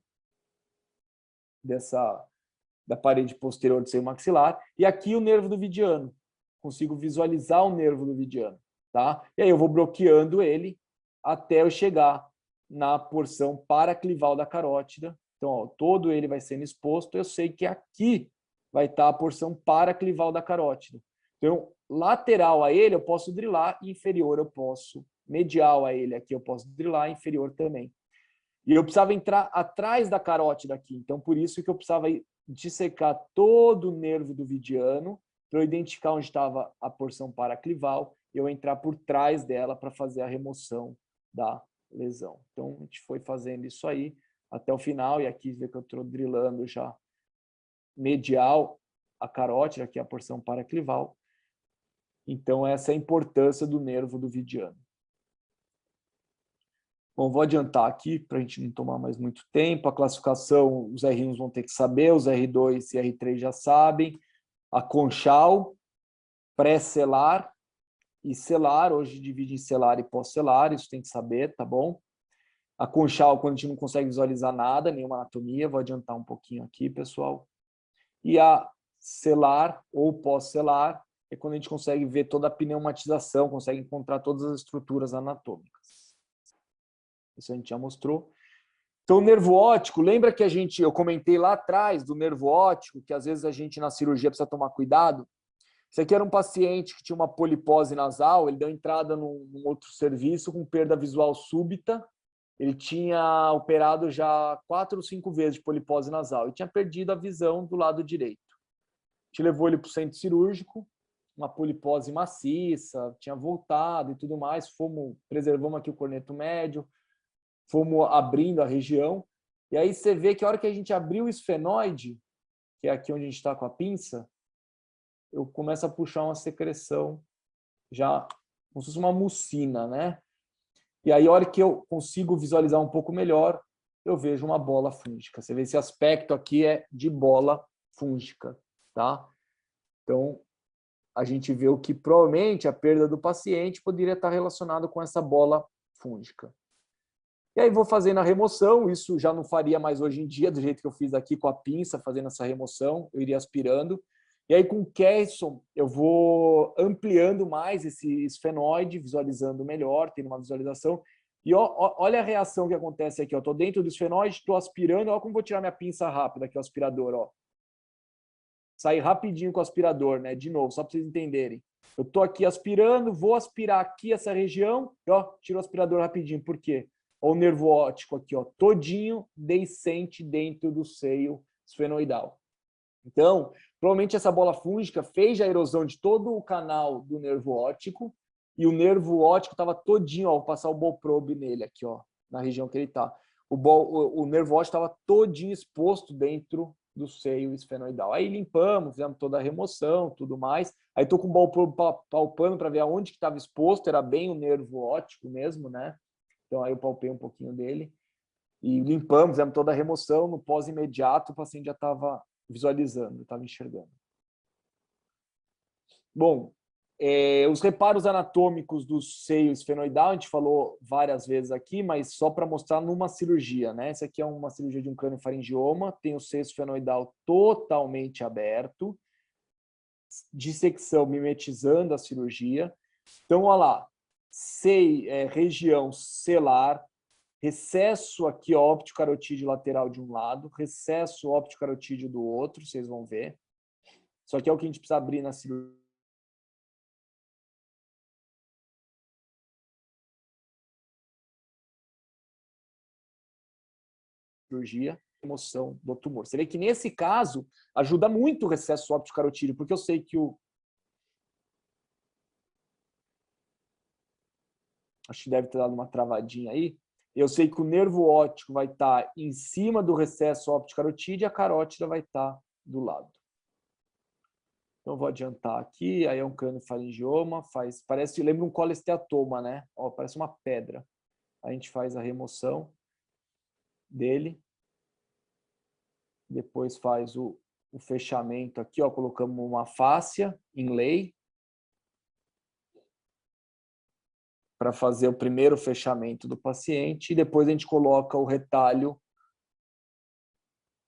da parede posterior do seio maxilar, e aqui o nervo do vidiano. Consigo visualizar o nervo do vidiano, tá? E aí eu vou bloqueando ele até eu chegar na porção paraclival da carótida. Então, ó, todo ele vai sendo exposto, eu sei que aqui vai estar a porção paraclival da carótida. Então, lateral a ele eu posso drilar, inferior eu posso, medial a ele aqui eu posso drilar, inferior também. E eu precisava entrar atrás da carótida aqui, então por isso que eu precisava dissecar todo o nervo do vidiano, para eu identificar onde estava a porção paraclival, e eu entrar por trás dela para fazer a remoção da lesão. Então a gente foi fazendo isso aí até o final, e aqui vê que eu estou drilando já medial a carótida, aqui é a porção paraclival. Então essa é a importância do nervo do vidiano. Bom, vou adiantar aqui para a gente não tomar mais muito tempo. A classificação, os R1 vão ter que saber, os R2 e R3 já sabem. A conchal, pré-celar e celar, hoje divide em celar e pós-celar, isso tem que saber, tá bom? A conchal, quando a gente não consegue visualizar nada, nenhuma anatomia, vou adiantar um pouquinho aqui, pessoal. E a celar ou pós-celar é quando a gente consegue ver toda a pneumatização, consegue encontrar todas as estruturas anatômicas. Isso a gente já mostrou. Então, o nervo óptico, lembra que eu comentei lá atrás do nervo óptico, que às vezes a gente na cirurgia precisa tomar cuidado? Isso aqui era um paciente que tinha uma polipose nasal, ele deu entrada num outro serviço com perda visual súbita, ele tinha operado já 4 ou 5 vezes de polipose nasal e tinha perdido a visão do lado direito. A gente levou ele para o centro cirúrgico, uma polipose maciça, tinha voltado e tudo mais, preservamos aqui o corneto médio, fomos abrindo a região, e aí você vê que a hora que a gente abriu o esfenoide, que é aqui onde a gente está com a pinça, eu começo a puxar uma secreção, já como se fosse uma mucina, né? E aí, a hora que eu consigo visualizar um pouco melhor, eu vejo uma bola fúngica. Você vê esse aspecto aqui é de bola fúngica, tá? Então, a gente vê o que provavelmente a perda do paciente poderia estar relacionado com essa bola fúngica. E aí vou fazendo a remoção, isso já não faria mais hoje em dia, do jeito que eu fiz aqui com a pinça, fazendo essa remoção, eu iria aspirando. E aí com o Kesson eu vou ampliando mais esse esfenoide, visualizando melhor, tendo uma visualização. E olha a reação que acontece aqui, estou dentro do esfenoide, estou aspirando, olha como vou tirar minha pinça rápida aqui, o aspirador, ó. Sair rapidinho com o aspirador, né? De novo, só para vocês entenderem. Eu estou aqui aspirando, vou aspirar aqui essa região, e ó, tiro o aspirador rapidinho. Por quê? Ó, o nervo óptico aqui, ó, todinho deiscente dentro do seio esfenoidal. Então, provavelmente essa bola fúngica fez a erosão de todo o canal do nervo óptico, e o nervo óptico estava todinho, ó, vou passar o ball probe nele aqui, ó, na região que ele está. O nervo óptico estava todinho exposto dentro do seio esfenoidal. Aí limpamos, fizemos toda a remoção, tudo mais. Aí estou com o ball probe palpando para ver aonde que estava exposto, era bem o nervo óptico mesmo, né? Então aí eu palpei um pouquinho dele. E limpamos, fizemos toda a remoção, no pós-imediato o paciente já estava visualizando, estava enxergando. Bom, os reparos anatômicos do seio esfenoidal, a gente falou várias vezes aqui, mas só para mostrar numa cirurgia, né? Essa aqui é uma cirurgia de um crâniofaringioma, tem o seio esfenoidal totalmente aberto, dissecção mimetizando a cirurgia. Então, olha lá, região celular, recesso aqui óptico-carotídeo lateral de um lado, recesso óptico-carotídeo do outro, vocês vão ver. Isso aqui é o que a gente precisa abrir na cirurgia. Remoção do tumor. Você vê que nesse caso ajuda muito o recesso óptico-carotídeo, porque eu sei que acho que deve ter dado uma travadinha aí. Eu sei que o nervo óptico vai estar em cima do recesso óptico-carotídeo e a carótida vai estar do lado. Então, vou adiantar aqui. Aí é um crâniofaringioma, lembra um colesteatoma, né? Ó, parece uma pedra. A gente faz a remoção dele. Depois faz o fechamento aqui, ó, colocamos uma fáscia inlay para fazer o primeiro fechamento do paciente, e depois a gente coloca o retalho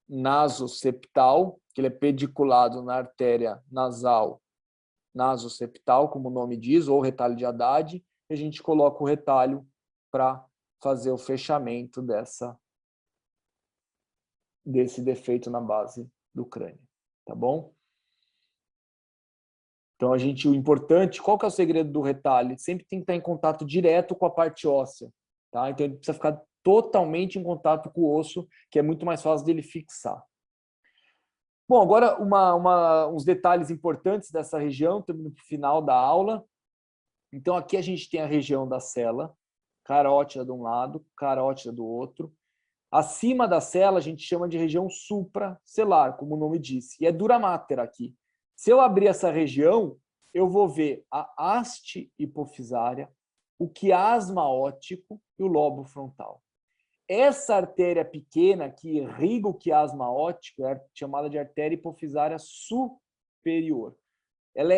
nasoseptal, que ele é pediculado na artéria nasal nasoseptal, como o nome diz, ou retalho de Haddad, e a gente coloca o retalho para fazer o fechamento desse defeito na base do crânio, tá bom? Então, o importante, qual que é o segredo do retalho? Sempre tem que estar em contato direto com a parte óssea, tá? Então, ele precisa ficar totalmente em contato com o osso, que é muito mais fácil dele fixar. Bom, agora uns detalhes importantes dessa região, estamos no final da aula. Então, aqui a gente tem a região da cela, carótida de um lado, carótida do outro. Acima da cela, a gente chama de região supracelular, como o nome diz, e é dura mater aqui. Se eu abrir essa região, eu vou ver a haste hipofisária, o quiasma óptico e o lobo frontal. Essa artéria pequena que irriga o quiasma óptico é chamada de artéria hipofisária superior. Ela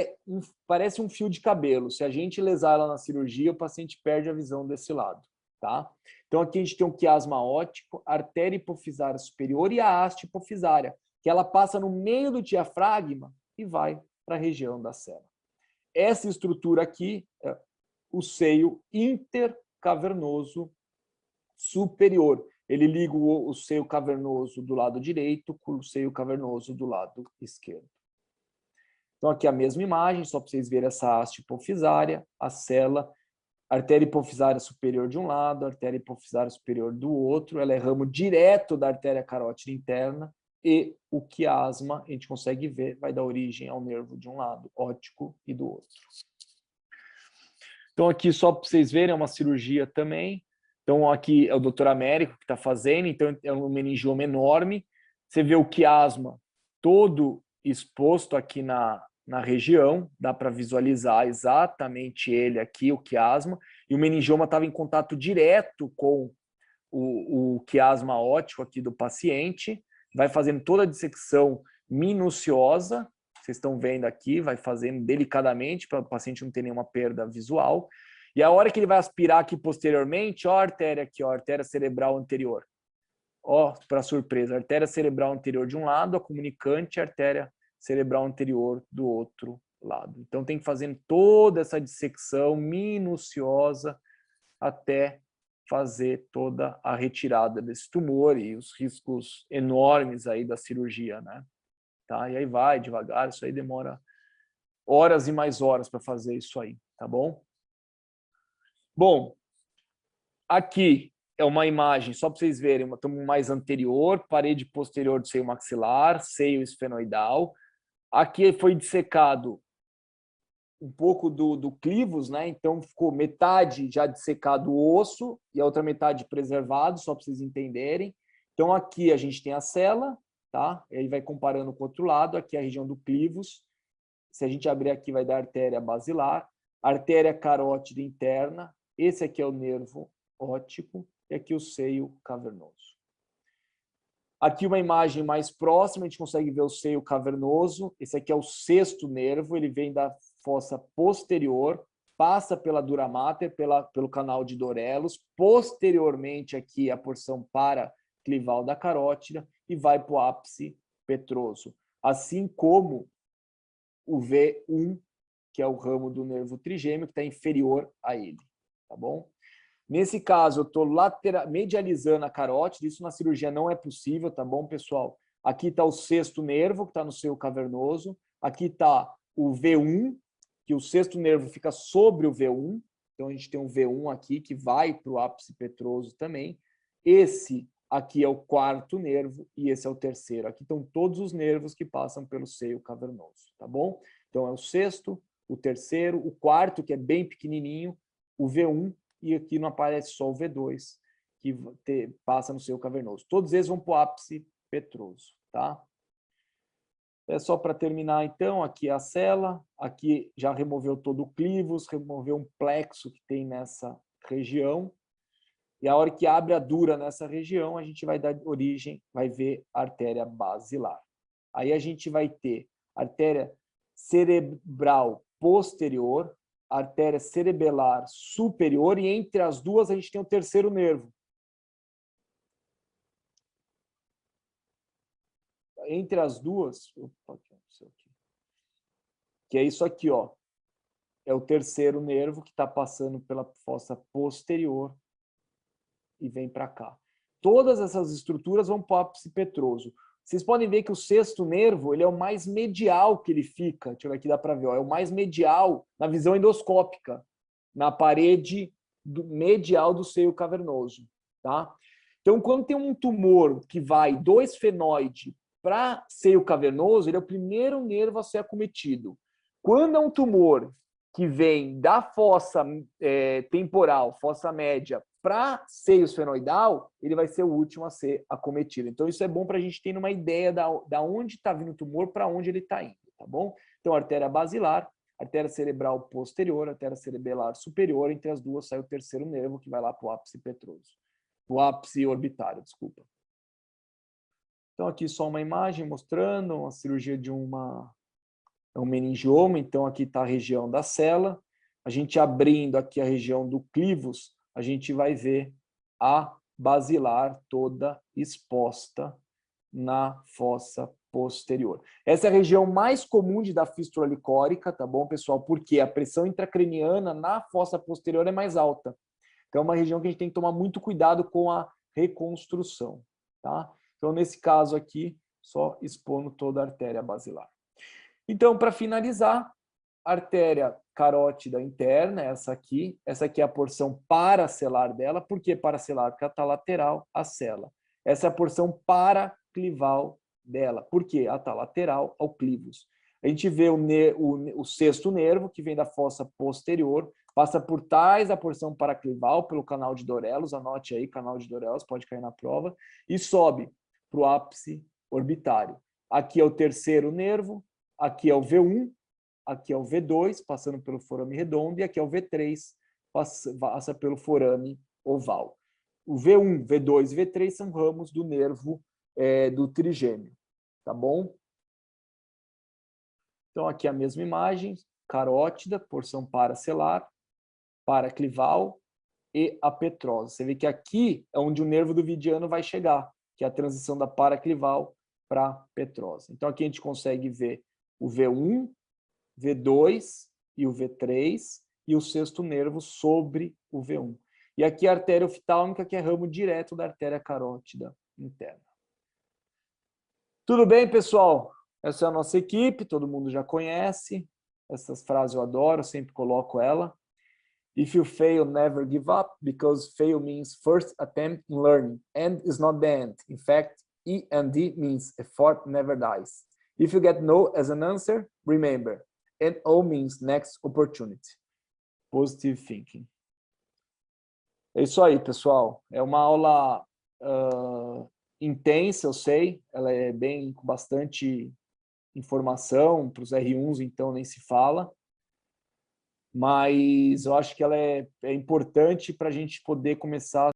parece um fio de cabelo. Se a gente lesar ela na cirurgia, o paciente perde a visão desse lado. Tá? Então, aqui a gente tem o quiasma óptico, a artéria hipofisária superior e a haste hipofisária, que ela passa no meio do diafragma e vai para a região da cela. Essa estrutura aqui é o seio intercavernoso superior. Ele liga o seio cavernoso do lado direito com o seio cavernoso do lado esquerdo. Então, aqui a mesma imagem, só para vocês verem essa haste hipofisária, a cela, artéria hipofisária superior de um lado, artéria hipofisária superior do outro, ela é ramo direto da artéria carótida interna, e o quiasma, a gente consegue ver, vai dar origem ao nervo de um lado, óptico, e do outro. Então, aqui, só para vocês verem, é uma cirurgia também. Então, aqui é o Dr. Américo que está fazendo, então é um meningioma enorme. Você vê o quiasma todo exposto aqui na região, dá para visualizar exatamente ele aqui, o quiasma, e o meningioma estava em contato direto com o quiasma óptico aqui do paciente, vai fazendo toda a dissecção minuciosa, vocês estão vendo aqui, vai fazendo delicadamente para o paciente não ter nenhuma perda visual, e a hora que ele vai aspirar aqui posteriormente, ó a artéria aqui, ó, a artéria cerebral anterior. Ó, para surpresa, a artéria cerebral anterior de um lado, a comunicante, a artéria cerebral anterior do outro lado. Então tem que fazer toda essa dissecção minuciosa até fazer toda a retirada desse tumor e os riscos enormes aí da cirurgia, né? Tá? E aí vai devagar, isso aí demora horas e mais horas para fazer isso aí, tá bom? Bom, aqui é uma imagem, só para vocês verem, uma mais anterior, parede posterior do seio maxilar, seio esfenoidal. Aqui foi dissecado um pouco do clivus, né? Então ficou metade já dissecado o osso e a outra metade preservado, só para vocês entenderem. Então aqui a gente tem a cela, tá? E aí vai comparando com o outro lado, aqui é a região do clivus. Se a gente abrir aqui vai dar artéria basilar, artéria carótida interna, esse aqui é o nervo óptico e aqui o seio cavernoso. Aqui uma imagem mais próxima, a gente consegue ver o seio cavernoso. Esse aqui é o sexto nervo, ele vem da fossa posterior, passa pela dura mater, pelo canal de Dorelos, posteriormente aqui a porção paraclival da carótida e vai para o ápice petroso. Assim como o V1, que é o ramo do nervo trigêmeo, que está inferior a ele, tá bom? Nesse caso, eu estou medializando a carótida, isso na cirurgia não é possível, tá bom, pessoal? Aqui está o sexto nervo, que está no seio cavernoso. Aqui está o V1, que o sexto nervo fica sobre o V1. Então, a gente tem um V1 aqui, que vai para o ápice petroso também. Esse aqui é o quarto nervo e esse é o terceiro. Aqui estão todos os nervos que passam pelo seio cavernoso, tá bom? Então, é o sexto, o terceiro, o quarto, que é bem pequenininho, o V1, e aqui não aparece só o V2, que passa no seio cavernoso. Todos eles vão para o ápice petroso, tá? É só para terminar, então, aqui a cela, aqui já removeu todo o clivus, removeu um plexo que tem nessa região, e a hora que abre a dura nessa região, a gente vai dar origem, vai ver a artéria basilar. Aí a gente vai ter artéria cerebral posterior, artéria cerebelar superior, e entre as duas a gente tem o terceiro nervo. Entre as duas, que é isso aqui, ó, é o terceiro nervo que está passando pela fossa posterior e vem para cá. Todas essas estruturas vão para o ápice petroso. Vocês podem ver que o sexto nervo, ele é o mais medial que ele fica. Deixa eu ver aqui, dá para ver. Ó, é o mais medial na visão endoscópica, na parede medial do seio cavernoso. Tá? Então, quando tem um tumor que vai do esfenoide para seio cavernoso, ele é o primeiro nervo a ser acometido. Quando é um tumor que vem da fossa temporal, fossa média, para seio esfenoidal, ele vai ser o último a ser acometido. Então, isso é bom para a gente ter uma ideia da onde está vindo o tumor, para onde ele está indo, tá bom? Então, artéria basilar, artéria cerebral posterior, artéria cerebelar superior, entre as duas sai o terceiro nervo, que vai lá para o ápice petroso. O ápice orbitário, desculpa. Então, aqui só uma imagem mostrando uma cirurgia de um meningioma. Então, aqui está a região da cela. A gente abrindo aqui a região do clivus, a gente vai ver a basilar toda exposta na fossa posterior. Essa é a região mais comum de dar fístula licórica, tá bom, pessoal? Porque a pressão intracraniana na fossa posterior é mais alta. Então, é uma região que a gente tem que tomar muito cuidado com a reconstrução, tá? Então, nesse caso aqui, só expondo toda a artéria basilar. Então, para finalizar, artéria carótida interna, essa aqui é a porção paracelar dela. Por que paracelar? Porque ela está lateral à cela. Essa é a porção paraclival dela. Por quê? Ela está lateral ao clivus. A gente vê o sexto nervo, que vem da fossa posterior, passa por trás da porção paraclival, pelo canal de Dorelos, anote aí, canal de Dorelos, pode cair na prova, e sobe para o ápice orbitário. Aqui é o terceiro nervo, aqui é o V1, aqui é o V2, passando pelo forame redondo, e aqui é o V3, passa pelo forame oval. O V1, V2 e V3 são ramos do nervo do trigêmeo, tá bom? Então, aqui a mesma imagem, carótida, porção paracelar, paraclival e apetrosa. Você vê que aqui é onde o nervo do vidiano vai chegar, que é a transição da paraclival para a petrosa. Então, aqui a gente consegue ver o V1, V2 e o V3 e o sexto nervo sobre o V1. E aqui a artéria oftálmica, que é ramo direto da artéria carótida interna. Tudo bem, pessoal? Essa é a nossa equipe, todo mundo já conhece. Essas frases eu adoro, eu sempre coloco ela. If you fail, never give up, because fail means first attempt in learning. End is not the end. In fact, E&D means effort never dies. If you get no as an answer, remember, NO means next opportunity. Positive thinking. É isso aí, pessoal. É uma aula intensa, eu sei. Ela é com bastante informação. Para os R1s, então, nem se fala. Mas eu acho que ela é importante para a gente poder começar